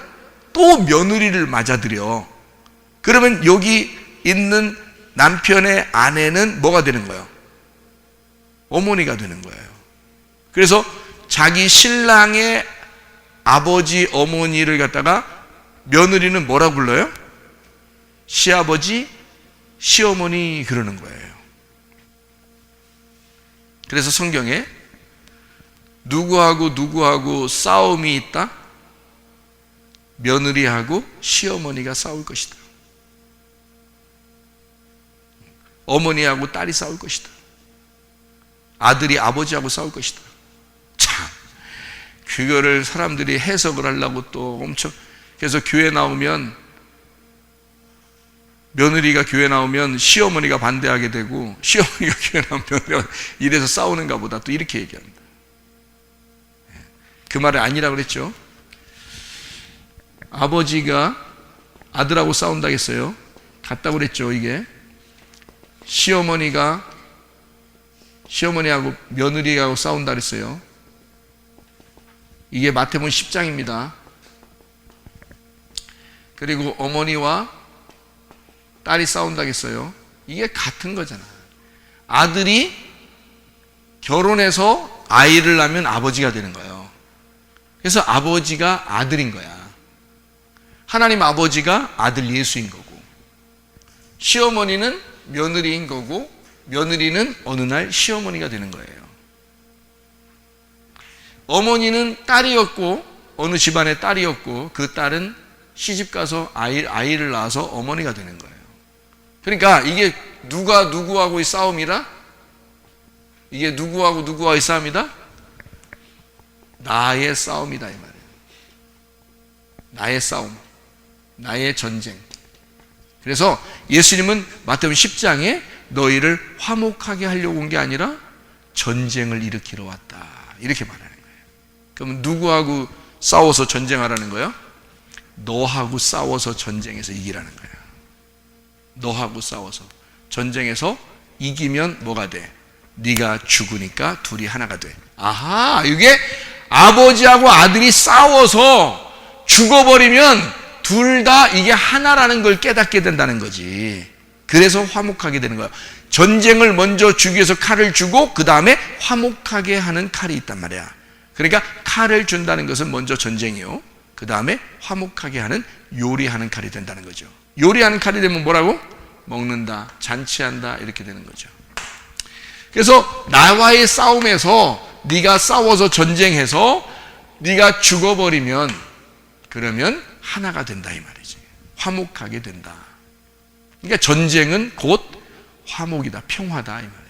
또 며느리를 맞아들여. 그러면 여기 있는 남편의 아내는 뭐가 되는 거예요? 어머니가 되는 거예요. 그래서 자기 신랑의 아버지, 어머니를 갖다가 며느리는 뭐라 불러요? 시아버지, 시어머니 그러는 거예요. 그래서 성경에 누구하고 싸움이 있다? 며느리하고 시어머니가 싸울 것이다. 어머니하고 딸이 싸울 것이다. 아들이 아버지하고 싸울 것이다. 참, 그거를 사람들이 해석을 하려고 또 엄청, 그래서 교회 나오면, 며느리가 교회 나오면 시어머니가 반대하게 되고, 시어머니가 교회 나오면 며느리가 이래서 싸우는가 보다, 또 이렇게 얘기합니다. 그 말이 아니라고 그랬죠. 아버지가 아들하고 싸운다고 했어요. 같다고 그랬죠. 이게 시어머니하고 며느리하고 싸운다 그랬어요. 이게 마태복음 10장입니다. 그리고 어머니와 딸이 싸운다고 했어요. 이게 같은 거잖아. 아들이 결혼해서 아이를 낳으면 아버지가 되는 거예요. 그래서 아버지가 아들인 거야. 하나님 아버지가 아들 예수인 거고, 시어머니는 며느리인 거고, 며느리는 어느 날 시어머니가 되는 거예요. 어머니는 딸이었고, 어느 집안의 딸이었고, 그 딸은 시집가서 아이를 낳아서 어머니가 되는 거예요. 그러니까 이게 누가 누구하고의 싸움이라? 이게 누구하고 누구와의 싸움이다? 나의 싸움이다 이 말이에요. 나의 싸움, 나의 전쟁. 그래서 예수님은 마태복음 10장에 너희를 화목하게 하려고 온 게 아니라 전쟁을 일으키러 왔다, 이렇게 말하는 거예요. 그럼 누구하고 싸워서 전쟁하라는 거예요? 너하고 싸워서 전쟁에서 이기라는 거예요. 너하고 싸워서 전쟁에서 이기면 뭐가 돼? 네가 죽으니까 둘이 하나가 돼. 아하, 이게 아버지하고 아들이 싸워서 죽어버리면 둘 다 이게 하나라는 걸 깨닫게 된다는 거지. 그래서 화목하게 되는 거야. 전쟁을 먼저 주기 위해서 칼을 주고 그 다음에 화목하게 하는 칼이 있단 말이야. 그러니까 칼을 준다는 것은 먼저 전쟁이요, 그 다음에 화목하게 하는 요리하는 칼이 된다는 거죠. 요리하는 칼이 되면 뭐라고? 먹는다, 잔치한다, 이렇게 되는 거죠. 그래서 나와의 싸움에서 네가 싸워서 전쟁해서 네가 죽어버리면 그러면 하나가 된다 이 말이지. 화목하게 된다. 그러니까 전쟁은 곧 화목이다, 평화다 이 말이에요.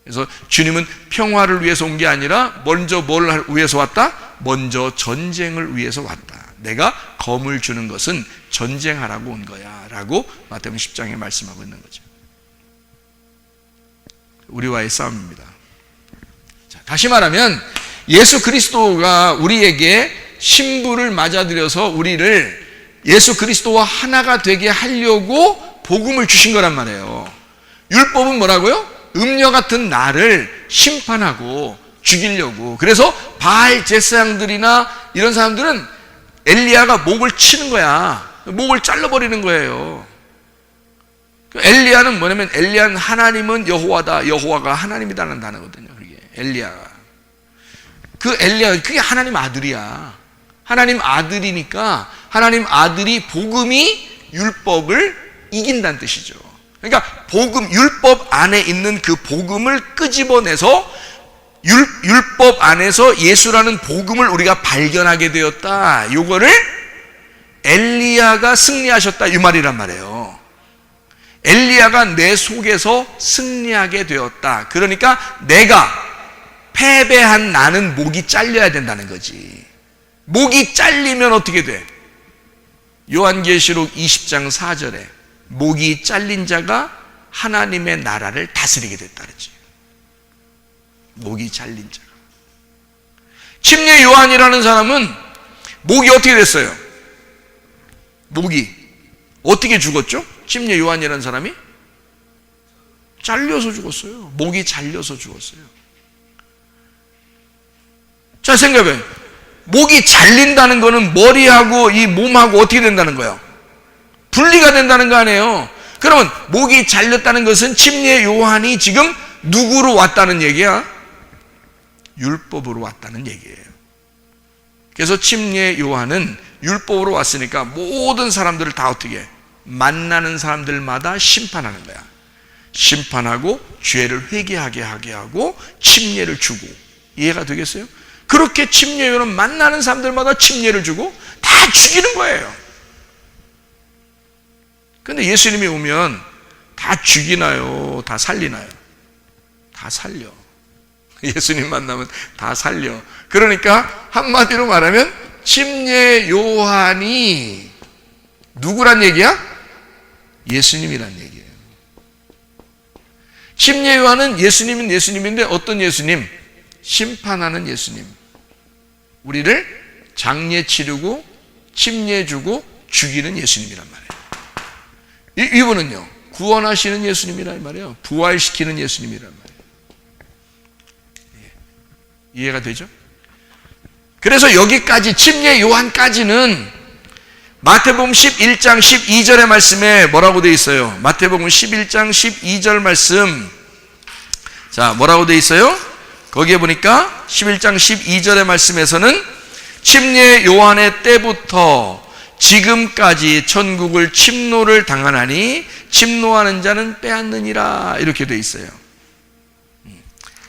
그래서 주님은 평화를 위해서 온 게 아니라 먼저 뭘 위해서 왔다? 먼저 전쟁을 위해서 왔다. 내가 검을 주는 것은 전쟁하라고 온 거야 라고 마태복음 10장에 말씀하고 있는 거죠. 우리와의 싸움입니다. 자, 다시 말하면 예수 그리스도가 우리에게 신부를 맞아들여서 우리를 예수 그리스도와 하나가 되게 하려고 복음을 주신 거란 말이에요. 율법은 뭐라고요? 음녀 같은 나를 심판하고 죽이려고. 그래서 바알 제사장들이나 이런 사람들은 엘리야가 목을 치는 거야. 목을 잘라버리는 거예요. 엘리야는 뭐냐면, 엘리야는 하나님은 여호와다, 여호와가 하나님이다는 단어거든요. 그게 엘리야가. 그 엘리야, 그게 하나님 아들이야. 하나님 아들이니까 하나님 아들이 복음이 율법을 이긴다는 뜻이죠. 그러니까 복음, 율법 안에 있는 그 복음을 끄집어내서 율법 안에서 예수라는 복음을 우리가 발견하게 되었다. 요거를 엘리야가 승리하셨다 이 말이란 말이에요. 엘리야가 내 속에서 승리하게 되었다. 그러니까 내가 패배한 나는 목이 잘려야 된다는 거지. 목이 잘리면 어떻게 돼? 요한계시록 20장 4절에 목이 잘린 자가 하나님의 나라를 다스리게 됐다 그랬지. 목이 잘린 자가. 침례 요한이라는 사람은 목이 어떻게 됐어요? 목이 어떻게 죽었죠? 침례 요한이라는 사람이 잘려서 죽었어요. 목이 잘려서 죽었어요. 자, 생각해. 목이 잘린다는 거는 머리하고 이 몸하고 어떻게 된다는 거예요? 분리가 된다는 거 아니에요. 그러면 목이 잘렸다는 것은 침례 요한이 지금 누구로 왔다는 얘기야? 율법으로 왔다는 얘기예요. 그래서 침례 요한은 율법으로 왔으니까 모든 사람들을 다 어떻게 해? 만나는 사람들마다 심판하는 거야. 심판하고 죄를 회개하게 하게 하고 침례를 주고. 이해가 되겠어요? 그렇게 침례 요한은 만나는 사람들마다 침례를 주고 다 죽이는 거예요. 근데 예수님이 오면 다 죽이나요? 다 살리나요? 다 살려. 예수님 만나면 다 살려. 그러니까 한마디로 말하면 침례 요한이 누구란 얘기야? 예수님이란 얘기예요. 침례 요한은 예수님은 예수님인데 어떤 예수님? 심판하는 예수님. 우리를 장례 치르고 침례 주고 죽이는 예수님이란 말이에요. 이분은요, 구원하시는 예수님이란 말이에요. 부활시키는 예수님이란 말이에요. 이해가 되죠? 그래서 여기까지 침례 요한까지는 마태복음 11장 12절의 말씀에 뭐라고 되어 있어요? 마태복음 11장 12절 말씀. 자, 뭐라고 되어 있어요? 거기에 보니까 11장 12절의 말씀에서는 침례 요한의 때부터 지금까지 천국을 침노를 당하나니 침노하는 자는 빼앗느니라 이렇게 되어 있어요.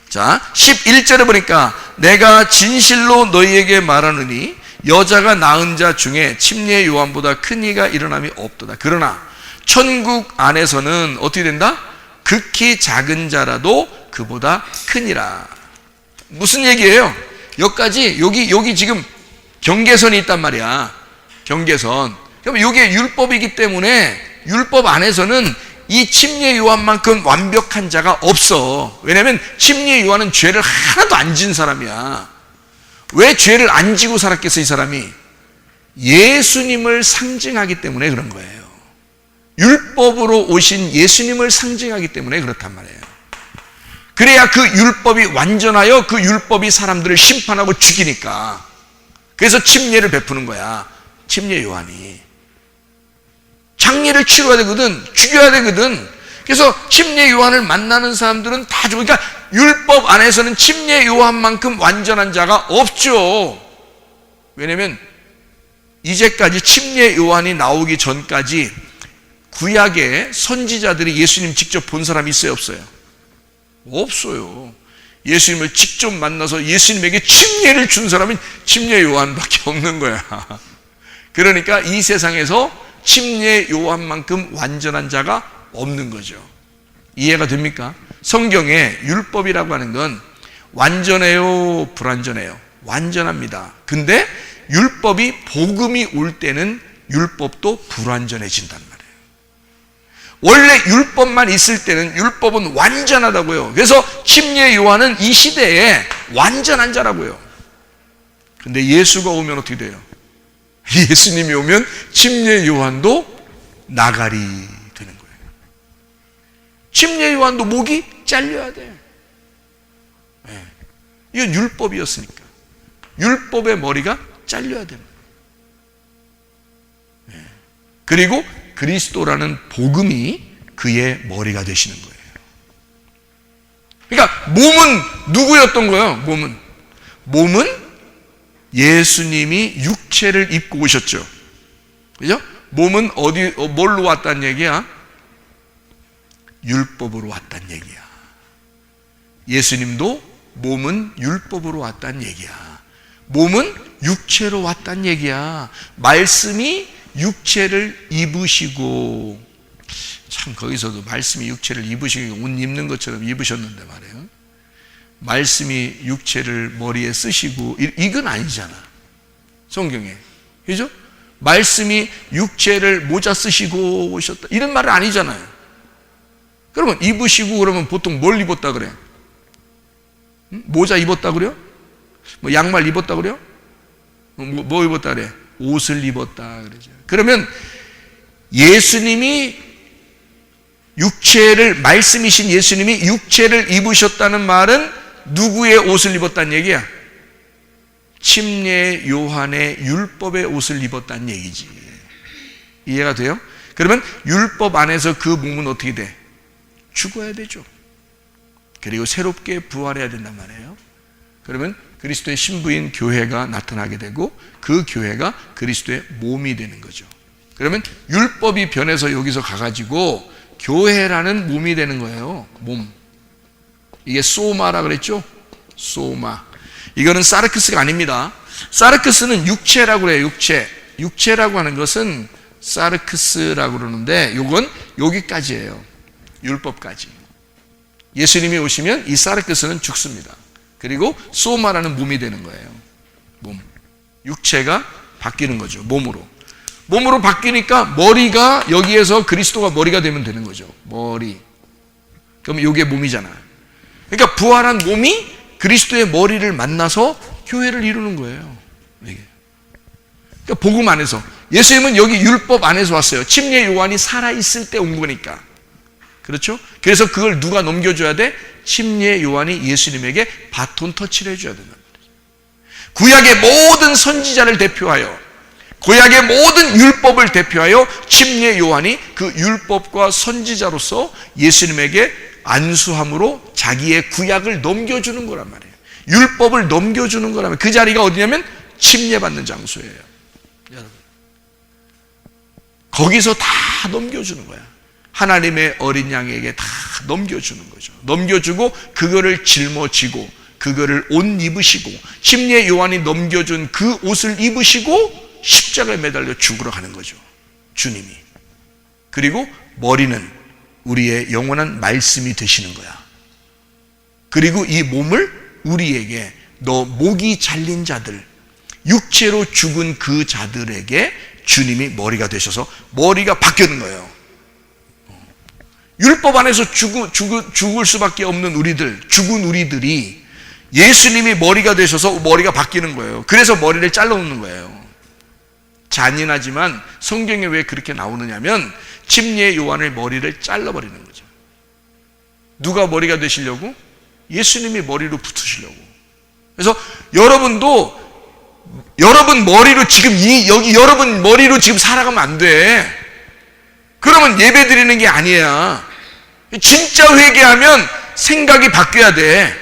자, 11절에 보니까 내가 진실로 너희에게 말하느니 여자가 낳은 자 중에 침례 요한보다 큰 이가 일어남이 없도다. 그러나 천국 안에서는 어떻게 된다? 극히 작은 자라도 그보다 크니라. 무슨 얘기예요? 여기 지금 경계선이 있단 말이야. 경계선. 그럼 이게 율법이기 때문에 율법 안에서는 이 침례 요한만큼 완벽한 자가 없어. 왜냐하면 침례 요한은 죄를 하나도 안 진 사람이야. 왜 죄를 안 지고 살았겠어, 이 사람이? 예수님을 상징하기 때문에 그런 거예요. 율법으로 오신 예수님을 상징하기 때문에 그렇단 말이에요. 그래야 그 율법이 완전하여 그 율법이 사람들을 심판하고 죽이니까. 그래서 침례를 베푸는 거야, 침례 요한이. 장례를 치러야 되거든, 죽여야 되거든. 그래서 침례 요한을 만나는 사람들은 다 죽어. 그러니까 율법 안에서는 침례 요한만큼 완전한 자가 없죠. 왜냐하면 이제까지 침례 요한이 나오기 전까지 구약의 선지자들이 예수님 직접 본 사람이 있어요, 없어요? 없어요. 예수님을 직접 만나서 예수님에게 침례를 준 사람은 침례 요한밖에 없는 거야. 그러니까 이 세상에서 침례 요한만큼 완전한 자가 없는 거죠. 이해가 됩니까? 성경에 율법이라고 하는 건 완전해요, 불완전해요? 완전합니다. 근데 율법이 복음이 올 때는 율법도 불완전해진단 말이에요. 원래 율법만 있을 때는 율법은 완전하다고요. 그래서 침례 요한은 이 시대에 완전한 자라고요. 근데 예수가 오면 어떻게 돼요? 예수님이 오면 침례 요한도 나가리 되는 거예요. 침례 요한도 목이 잘려야 돼. 네. 이건 율법이었으니까. 율법의 머리가 잘려야 됩니다. 네. 그리고 그리스도라는 복음이 그의 머리가 되시는 거예요. 그러니까 몸은 누구였던 거예요? 몸은 예수님이 육체를 입고 오셨죠. 그죠? 몸은 뭘로 왔다는 얘기야? 율법으로 왔다는 얘기야. 예수님도 몸은 율법으로 왔다는 얘기야. 몸은 육체로 왔다는 얘기야. 말씀이 육체를 입으시고, 참 거기서도 말씀이 육체를 입으시고 옷 입는 것처럼 입으셨는데 말이에요. 말씀이 육체를 머리에 쓰시고 이건 아니잖아, 성경에. 그죠? 말씀이 육체를 모자 쓰시고 오셨다 이런 말은 아니잖아요. 그러면 입으시고 그러면 보통 뭘 입었다 그래? 모자 입었다 그래요? 뭐 양말 입었다 그래요? 뭐 입었다 그래? 옷을 입었다 그러죠. 그러면 예수님이 말씀이신 예수님이 육체를 입으셨다는 말은 누구의 옷을 입었다는 얘기야? 침례 요한의 율법의 옷을 입었다는 얘기지. 이해가 돼요? 그러면 율법 안에서 그 몸은 어떻게 돼? 죽어야 되죠. 그리고 새롭게 부활해야 된단 말이에요. 그러면 그리스도의 신부인 교회가 나타나게 되고 그 교회가 그리스도의 몸이 되는 거죠. 그러면 율법이 변해서 여기서 가가지고 교회라는 몸이 되는 거예요. 몸. 이게 소마라 그랬죠? 소마. 이거는 사르크스가 아닙니다. 사르크스는 육체라고 그래요. 육체라고 하는 것은 사르크스라고 그러는데 이건 여기까지예요. 율법까지. 예수님이 오시면 이 사르크스는 죽습니다. 그리고 소마라는 몸이 되는 거예요. 몸. 육체가 바뀌는 거죠. 몸으로 바뀌니까 머리가 여기에서 그리스도가 머리가 되면 되는 거죠. 머리. 그러면 이게 몸이잖아요. 그러니까 부활한 몸이 그리스도의 머리를 만나서 교회를 이루는 거예요. 이게. 그러니까 복음 안에서 예수님은 여기 율법 안에서 왔어요. 침례 요한이 살아있을 때 온 거니까. 그렇죠? 그래서 그걸 누가 넘겨줘야 돼? 침례 요한이 예수님에게 바톤 터치를 해줘야 된다. 구약의 모든 선지자를 대표하여, 구약의 모든 율법을 대표하여 침례 요한이 그 율법과 선지자로서 예수님에게 안수함으로 자기의 구약을 넘겨주는 거란 말이에요. 율법을 넘겨주는 거라면 그 자리가 어디냐면 침례받는 장소예요. 여러분, 거기서 다 넘겨주는 거야. 하나님의 어린 양에게 다 넘겨주는 거죠. 넘겨주고 그거를 짊어지고 그거를 옷 입으시고 침례 요한이 넘겨준 그 옷을 입으시고 십자가에 매달려 죽으러 가는 거죠. 주님이. 그리고 머리는 우리의 영원한 말씀이 되시는 거야. 그리고 이 몸을 우리에게, 너 목이 잘린 자들, 육체로 죽은 그 자들에게 주님이 머리가 되셔서 머리가 바뀌는 거예요. 율법 안에서 죽을 수밖에 없는 우리들, 죽은 우리들이 예수님이 머리가 되셔서 머리가 바뀌는 거예요. 그래서 머리를 잘라놓는 거예요. 잔인하지만 성경에 왜 그렇게 나오느냐면 침례 요한의 머리를 잘라버리는 거죠. 누가 머리가 되시려고? 예수님이 머리로 붙으시려고. 그래서 여러분도 여러분 머리로 지금 여러분 머리로 지금 살아가면 안 돼. 그러면 예배 드리는 게 아니야. 진짜 회개하면 생각이 바뀌어야 돼.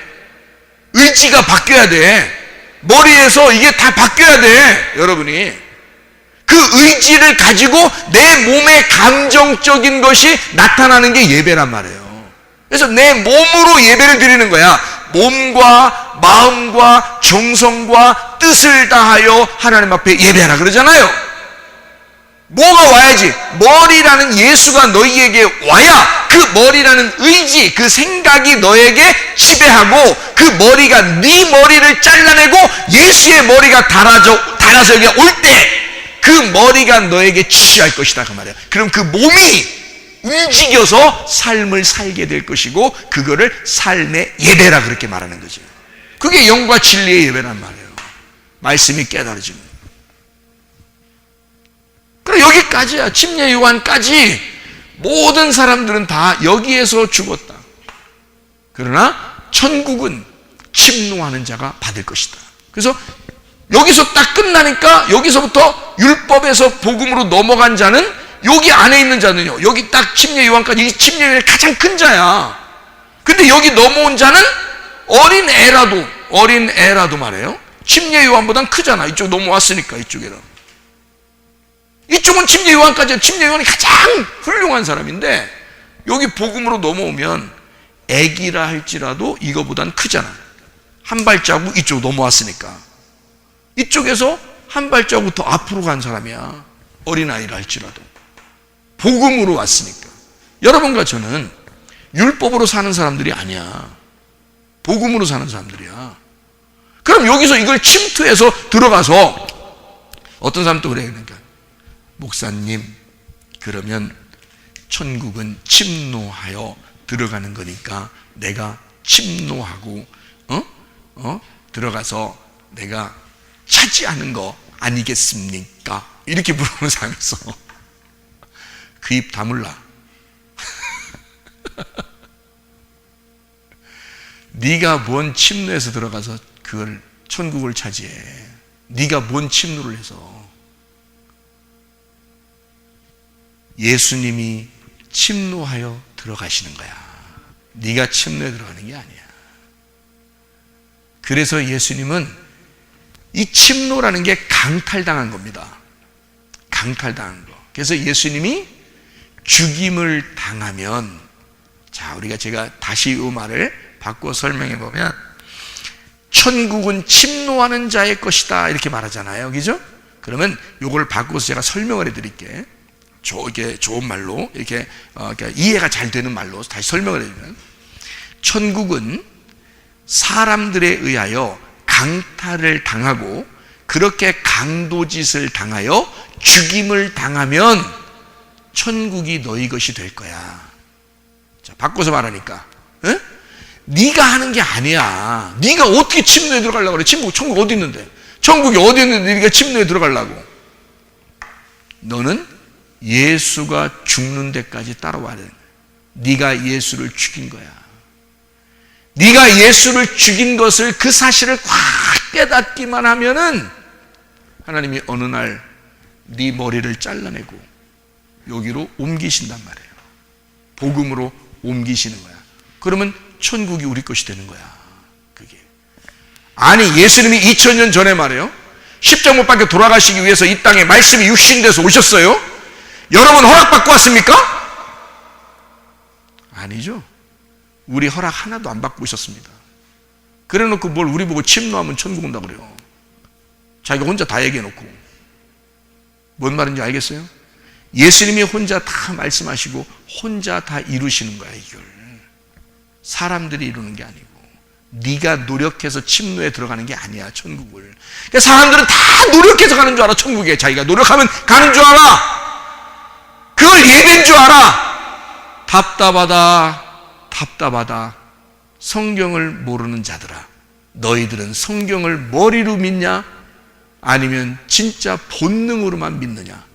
의지가 바뀌어야 돼. 머리에서 이게 다 바뀌어야 돼. 여러분이 그 의지를 가지고 내 몸의 감정적인 것이 나타나는 게 예배란 말이에요. 그래서 내 몸으로 예배를 드리는 거야. 몸과 마음과 정성과 뜻을 다하여 하나님 앞에 예배하라 그러잖아요. 뭐가 와야지? 머리라는 예수가 너희에게 와야 그 머리라는 의지, 그 생각이 너에게 지배하고 그 머리가 네 머리를 잘라내고 예수의 머리가 달아서 여기 올 때 그 머리가 너에게 지시할 것이다 그 말이야. 그럼 그 몸이 움직여서 삶을 살게 될 것이고 그거를 삶의 예배라 그렇게 말하는 거죠. 그게 영과 진리의 예배란 말이에요. 말씀이 깨달아지는. 그럼 여기까지야. 침례 요한까지 모든 사람들은 다 여기에서 죽었다. 그러나 천국은 침노하는 자가 받을 것이다. 그래서 여기서 딱 끝나니까 여기서부터 율법에서 복음으로 넘어간 자는 여기 안에 있는 자는요. 여기 딱 침례 요한까지 이 침례 요한이 가장 큰 자야. 근데 여기 넘어온 자는 어린 애라도 어린 애라도 말이에요, 침례 요한보단 크잖아. 이쪽 넘어왔으니까. 이쪽에는, 이쪽은 침례 요한까지, 침례 요한이 가장 훌륭한 사람인데 여기 복음으로 넘어오면 애기라 할지라도 이거보단 크잖아. 한 발자국 이쪽 넘어왔으니까. 이쪽에서 한 발자국 더 앞으로 간 사람이야. 어린아이라 할지라도 복음으로 왔으니까. 여러분과 저는 율법으로 사는 사람들이 아니야. 복음으로 사는 사람들이야. 그럼 여기서 이걸 침투해서 들어가서, 어떤 사람도 그래. 그러니까 목사님, 그러면 천국은 침노하여 들어가는 거니까 내가 침노하고 들어가서 내가 차지하는 거 아니겠습니까? 이렇게 물어보는 사람이 있어. 그 입 다물라. 네가 뭔 침노해서 들어가서 그걸 천국을 차지해. 네가 뭔 침노를 해서. 예수님이 침노하여 들어가시는 거야. 네가 침노에 들어가는 게 아니야. 그래서 예수님은 이 침노라는 게 강탈당한 겁니다. 강탈당한 거. 그래서 예수님이 죽임을 당하면, 자, 제가 다시 이 말을 바꿔 설명해 보면, 천국은 침노하는 자의 것이다 이렇게 말하잖아요. 그죠? 그러면 이걸 바꿔서 제가 설명을 해 드릴게. 이렇게 좋은 말로, 이렇게 이해가 잘 되는 말로 다시 설명을 해주면, 천국은 사람들에 의하여 강탈을 당하고 그렇게 강도짓을 당하여 죽임을 당하면 천국이 너희 것이 될 거야. 자, 바꿔서 말하니까, 에? 네가 하는 게 아니야. 네가 어떻게 침노에 들어가려고 그래? 천국 어디 있는데? 천국이 어디 있는데 네가 침노에 들어가려고? 너는 예수가 죽는 데까지 따라와야 돼. 네가 예수를 죽인 거야. 네가 예수를 죽인 것을, 그 사실을 확 깨닫기만 하면은 하나님이 어느 날 네 머리를 잘라내고 여기로 옮기신단 말이에요. 복음으로 옮기시는 거야. 그러면 천국이 우리 것이 되는 거야. 그게. 아니, 예수님이 2000년 전에 말이에요, 십자가 못 박혀 돌아가시기 위해서 이 땅에 말씀이 육신돼서 오셨어요. 여러분 허락받고 왔습니까? 아니죠. 우리 허락 하나도 안 받고 있었습니다. 그래 놓고 뭘 우리 보고 침노하면 천국 온다 그래요. 자기가 혼자 다 얘기해 놓고. 뭔 말인지 알겠어요? 예수님이 혼자 다 말씀하시고 혼자 다 이루시는 거야. 이걸 사람들이 이루는 게 아니고, 네가 노력해서 침노에 들어가는 게 아니야. 천국을. 그러니까 사람들은 다 노력해서 가는 줄 알아. 천국에 자기가 노력하면 가는 줄 알아. 그걸 예배인 줄 알아. 답답하다. 성경을 모르는 자들아, 너희들은 성경을 머리로 믿냐? 아니면 진짜 본능으로만 믿느냐?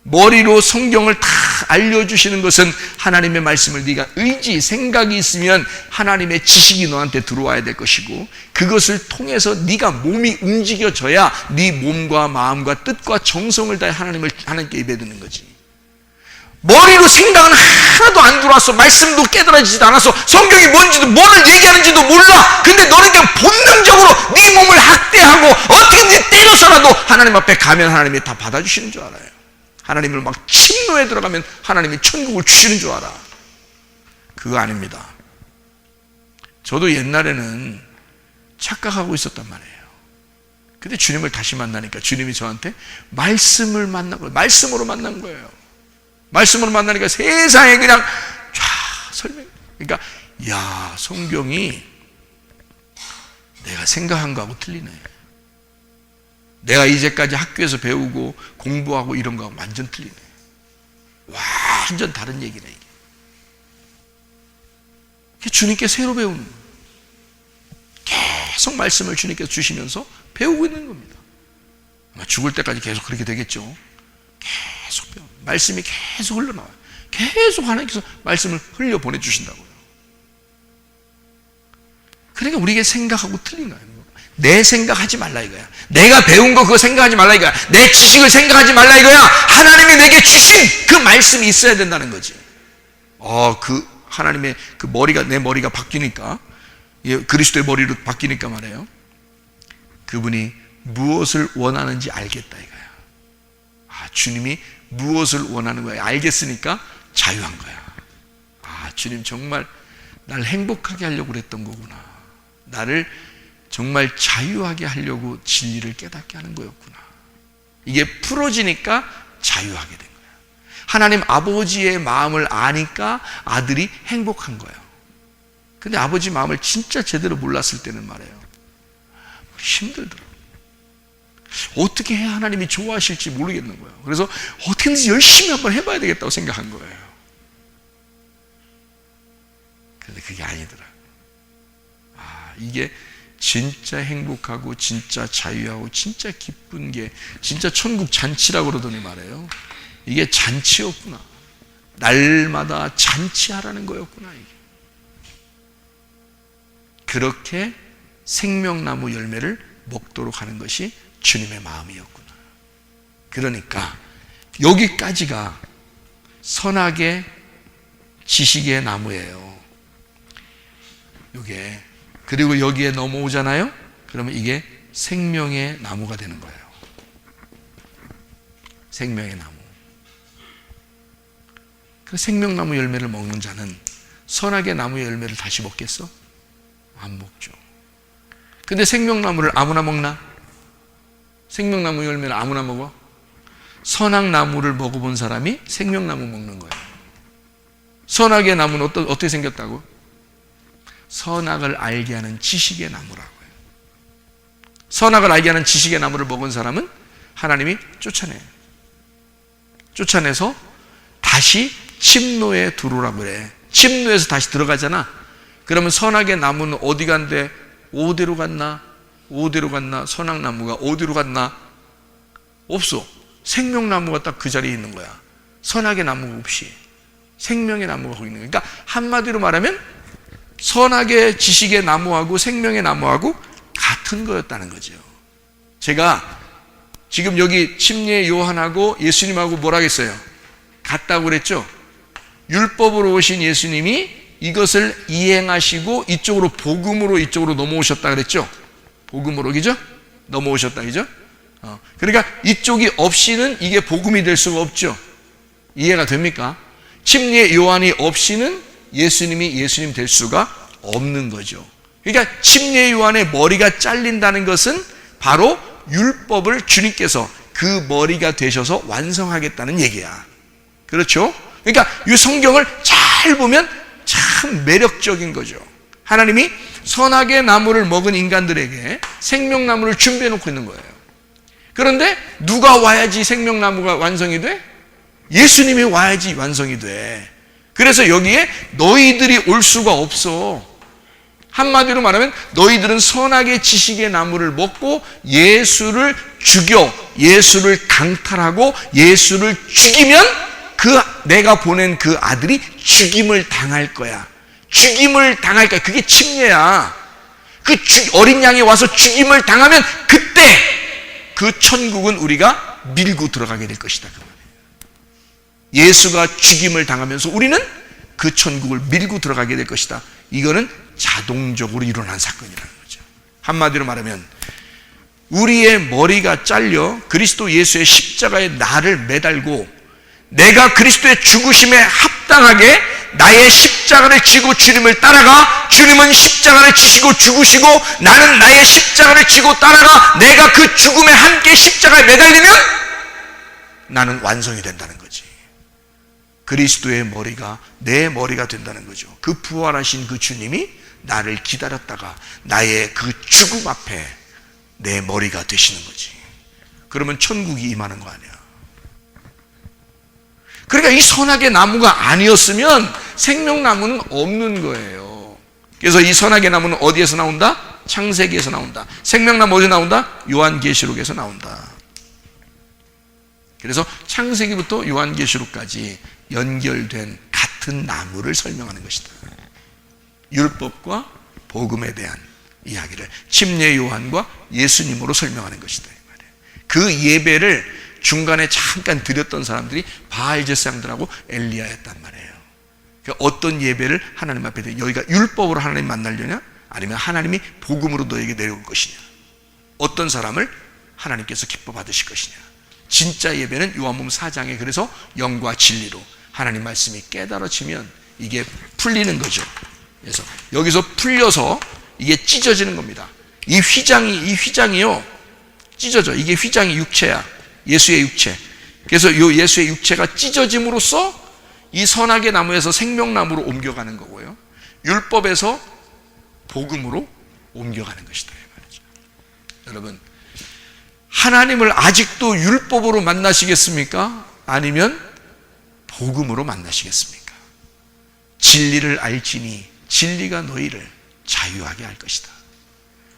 머리로 성경을 다 알려주시는 것은 하나님의 말씀을 네가 생각이 있으면 하나님의 지식이 너한테 들어와야 될 것이고, 그것을 통해서 네가 몸이 움직여져야 네 몸과 마음과 뜻과 정성을 다해 하나님께 예배드리는 거지. 머리로 생각은 하나도 안 들어왔어. 말씀도 깨달아지지도 않았어. 성경이 뭔지도, 뭐를 얘기하는지도 몰라. 근데 너는 그냥 본능적으로 네 몸을 학대하고 어떻게든 때려서라도 하나님 앞에 가면 하나님이 다 받아주시는 줄 알아요. 하나님을 막 침노에 들어가면 하나님이 천국을 주시는 줄 알아. 그거 아닙니다. 저도 옛날에는 착각하고 있었단 말이에요. 근데 주님을 다시 만나니까 주님이 저한테 말씀으로 만난 거예요. 말씀으로 만나니까 세상에 그냥 쫙 설명. 그러니까 야, 성경이 내가 생각한 거하고 틀리네. 내가 이제까지 학교에서 배우고 공부하고 이런 거하고 완전 틀리네. 완전 다른 얘기네 이게. 주님께 새로 배우는 거예요. 계속 말씀을 주님께서 주시면서 배우고 있는 겁니다. 아마 죽을 때까지 계속 그렇게 되겠죠. 계속 배워. 말씀이 계속 흘러나와요. 계속 하나님께서 말씀을 흘려 보내주신다고요. 그러니까 우리에게 생각하고 틀린 거예요. 내 생각하지 말라 이거야. 내가 배운 거 그거 생각하지 말라 이거야. 내 지식을 생각하지 말라 이거야. 하나님이 내게 주신 그 말씀이 있어야 된다는 거지. 그 하나님의 그 머리가, 내 머리가 바뀌니까 그리스도의 머리로 바뀌니까 말이에요. 그분이 무엇을 원하는지 알겠다 이거야. 주님이 무엇을 원하는 거야 알겠으니까 자유한 거야. 주님 정말 날 행복하게 하려고 그랬던 거구나. 나를 정말 자유하게 하려고 진리를 깨닫게 하는 거였구나. 이게 풀어지니까 자유하게 된 거야. 하나님 아버지의 마음을 아니까 아들이 행복한 거예요. 근데 아버지 마음을 진짜 제대로 몰랐을 때는 말이에요, 힘들더라고요. 어떻게 해야 하나님이 좋아하실지 모르겠는 거예요. 그래서 어떻게든지 열심히 한번 해봐야 되겠다고 생각한 거예요. 근데 그게 아니더라고요. 이게 진짜 행복하고 진짜 자유하고 진짜 기쁜 게 진짜 천국 잔치라고 그러더니 말이에요, 이게 잔치였구나. 날마다 잔치하라는 거였구나. 이게. 그렇게 생명나무 열매를 먹도록 하는 것이 주님의 마음이었구나. 그러니까 여기까지가 선악의 지식의 나무예요. 이게. 그리고 여기에 넘어오잖아요. 그러면 이게 생명의 나무가 되는 거예요. 생명의 나무. 그 생명나무 열매를 먹는 자는 선악의 나무 열매를 다시 먹겠어? 안 먹죠. 근데 생명나무를 아무나 먹나? 생명나무 열매를 아무나 먹어? 선악나무를 먹어본 사람이 생명나무 먹는 거예요. 선악의 나무는 어떻게 생겼다고? 선악을 알게 하는 지식의 나무라고요. 선악을 알게 하는 지식의 나무를 먹은 사람은 하나님이 쫓아내요. 쫓아내서 다시 침노에 들어오라고 그래. 침노에서 다시 들어가잖아. 그러면 선악의 나무는 어디 간대? 5대로 갔나? 5대로 갔나? 선악나무가 어디로 갔나? 없어. 생명나무가 딱 그 자리에 있는 거야. 선악의 나무가 없이 생명의 나무가 거기 있는 거야. 그러니까 한마디로 말하면 선악의 지식의 나무하고 생명의 나무하고 같은 거였다는 거죠. 제가 지금 여기 침례 요한하고 예수님하고 뭐라 했어요? 같다고 그랬죠? 율법으로 오신 예수님이 이것을 이행하시고 이쪽으로 복음으로 이쪽으로 넘어오셨다 그랬죠? 복음으로, 그죠? 넘어오셨다, 그죠? 그러니까 이쪽이 없이는 이게 복음이 될 수가 없죠. 이해가 됩니까? 침례 요한이 없이는 예수님이 예수님 될 수가 없는 거죠. 그러니까 침례 요한의 머리가 잘린다는 것은 바로 율법을 주님께서 그 머리가 되셔서 완성하겠다는 얘기야. 그렇죠? 그러니까 이 성경을 잘 보면 참 매력적인 거죠. 하나님이 선악의 나무를 먹은 인간들에게 생명나무를 준비해 놓고 있는 거예요. 그런데 누가 와야지 생명나무가 완성이 돼? 예수님이 와야지 완성이 돼. 그래서 여기에 너희들이 올 수가 없어. 한마디로 말하면 너희들은 선악의 지식의 나무를 먹고 예수를 죽여, 예수를 강탈하고 예수를 죽이면 내가 보낸 그 아들이 죽임을 당할 거야. 죽임을 당할 거야. 그게 침례야. 어린 양이 와서 죽임을 당하면 그때 그 천국은 우리가 밀고 들어가게 될 것이다. 예수가 죽임을 당하면서 우리는 그 천국을 밀고 들어가게 될 것이다. 이거는 자동적으로 일어난 사건이라는 거죠. 한마디로 말하면 우리의 머리가 잘려 그리스도 예수의 십자가에 나를 매달고 내가 그리스도의 죽으심에 합당하게 나의 십자가를 지고 주님을 따라가, 주님은 십자가를 지시고 죽으시고 나는 나의 십자가를 지고 따라가 내가 그 죽음에 함께 십자가에 매달리면 나는 완성이 된다는 거지. 그리스도의 머리가 내 머리가 된다는 거죠. 그 부활하신 그 주님이 나를 기다렸다가 나의 그 죽음 앞에 내 머리가 되시는 거지. 그러면 천국이 임하는 거 아니야. 그러니까 이 선악의 나무가 아니었으면 생명나무는 없는 거예요. 그래서 이 선악의 나무는 어디에서 나온다? 창세기에서 나온다. 생명나무 어디서 나온다? 요한계시록에서 나온다. 그래서 창세기부터 요한계시록까지 연결된 같은 나무를 설명하는 것이다. 율법과 복음에 대한 이야기를 침례 요한과 예수님으로 설명하는 것이다. 그 예배를 중간에 잠깐 드렸던 사람들이 바알 제사장들하고 엘리야였단 말이에요. 그러니까 어떤 예배를 하나님 앞에 드려? 여기가 율법으로 하나님 만나려냐? 아니면 하나님이 복음으로 너에게 내려올 것이냐? 어떤 사람을 하나님께서 기뻐 받으실 것이냐? 진짜 예배는 요한복음 4장에 그래서 영과 진리로 하나님 말씀이 깨달아지면 이게 풀리는 거죠. 그래서 여기서 풀려서 이게 찢어지는 겁니다. 이 휘장이요 찢어져. 이게 휘장이 육체야. 예수의 육체. 그래서 이 예수의 육체가 찢어짐으로써 이 선악의 나무에서 생명나무로 옮겨가는 거고요. 율법에서 복음으로 옮겨가는 것이다. 여러분, 하나님을 아직도 율법으로 만나시겠습니까? 아니면 복음으로 만나시겠습니까? 진리를 알지니 진리가 너희를 자유하게 할 것이다.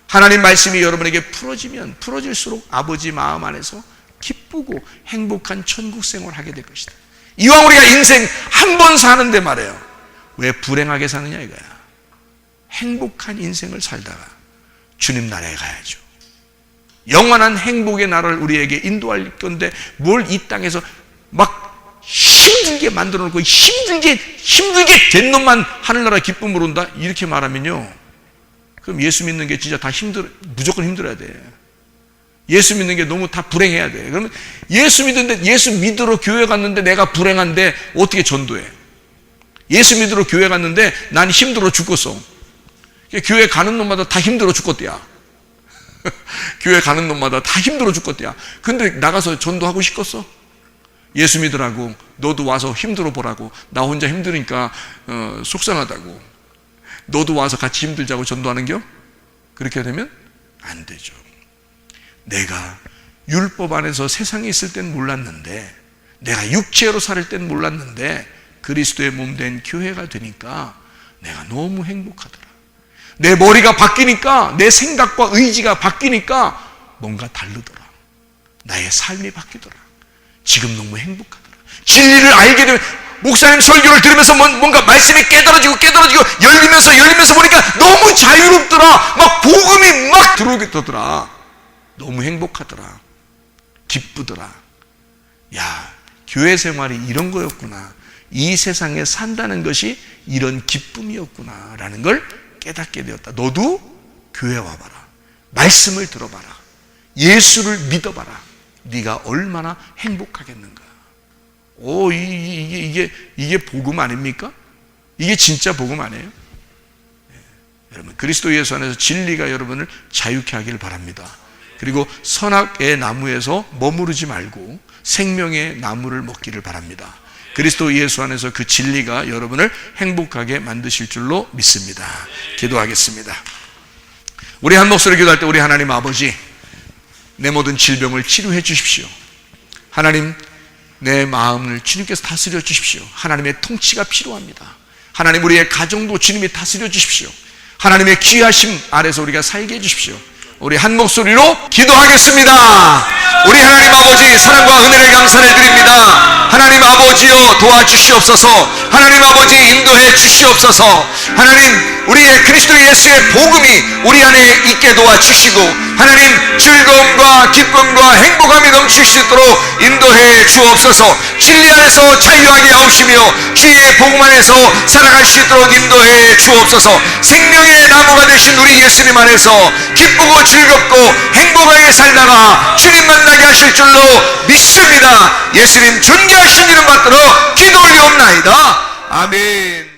하나님 말씀이 여러분에게 풀어지면 풀어질수록 아버지 마음 안에서 기쁘고 행복한 천국 생활을 하게 될 것이다. 이왕 우리가 인생 한 번 사는데 말이에요, 왜 불행하게 사느냐 이거야. 행복한 인생을 살다가 주님 나라에 가야죠. 영원한 행복의 나라를 우리에게 인도할 건데 뭘 이 땅에서 막 힘들게 만들어 놓고 힘들게 된 놈만 하늘나라 기쁨으로 온다 이렇게 말하면요, 그럼 예수 믿는 게 진짜 다 무조건 힘들어야 돼. 예수 믿는 게 너무 다 불행해야 돼. 그러면 예수 믿으러 교회 갔는데 내가 불행한데 어떻게 전도해? 예수 믿으러 교회 갔는데 난 힘들어 죽겠어. 교회 가는 놈마다 다 힘들어 죽겠대야. 교회 가는 놈마다 다 힘들어 죽겠대야. 근데 나가서 전도하고 싶겠어? 예수 믿으라고, 너도 와서 힘들어 보라고, 나 혼자 힘드니까 속상하다고, 너도 와서 같이 힘들자고 전도하는겨? 그렇게 되면 안 되죠. 내가 율법 안에서 세상에 있을 땐 몰랐는데, 내가 육체로 살 땐 몰랐는데 그리스도의 몸 된 교회가 되니까 내가 너무 행복하더라. 내 머리가 바뀌니까, 내 생각과 의지가 바뀌니까 뭔가 다르더라. 나의 삶이 바뀌더라. 지금 너무 행복하더라. 진리를 알게 되면, 목사님 설교를 들으면서 뭔가 말씀이 깨달아지고 열리면서 보니까 너무 자유롭더라. 막 복음이 막 들어오게 되더라. 너무 행복하더라. 기쁘더라. 야, 교회 생활이 이런 거였구나. 이 세상에 산다는 것이 이런 기쁨이었구나 라는 걸 깨닫게 되었다. 너도 교회 와봐라. 말씀을 들어봐라. 예수를 믿어봐라. 네가 얼마나 행복하겠는가. 오, 이게 복음 아닙니까? 이게 진짜 복음 아니에요? 네. 여러분, 그리스도 예수 안에서 진리가 여러분을 자유케 하길 바랍니다. 그리고 선악의 나무에서 머무르지 말고 생명의 나무를 먹기를 바랍니다. 그리스도 예수 안에서 그 진리가 여러분을 행복하게 만드실 줄로 믿습니다. 기도하겠습니다. 우리 한 목소리로 기도할 때, 우리 하나님 아버지, 내 모든 질병을 치료해 주십시오. 하나님, 내 마음을 주님께서 다스려 주십시오. 하나님의 통치가 필요합니다. 하나님, 우리의 가정도 주님이 다스려 주십시오. 하나님의 귀하심 아래서 우리가 살게 해 주십시오. 우리 한 목소리로 기도하겠습니다. 우리 하나님 아버지, 사랑과 은혜를 감사를 드립니다. 하나님 아버지여, 도와주시옵소서. 하나님 아버지, 인도해 주시옵소서. 하나님, 우리의 그리스도 예수의 복음이 우리 안에 있게 도와주시고, 하나님, 즐거움과 기쁨과 행복함이 넘칠 수 있도록 인도해 주옵소서. 진리 안에서 자유하게 하옵시며 주의 복음 안에서 살아갈 수 있도록 인도해 주옵소서. 생명의 나무가 되신 우리 예수님 안에서 기쁘고 즐겁고 행복하게 살다가 주님 만나게 하실 줄로 믿습니다. 예수님 존귀하신 이름 받들어 기도 올리옵나이다. 아멘.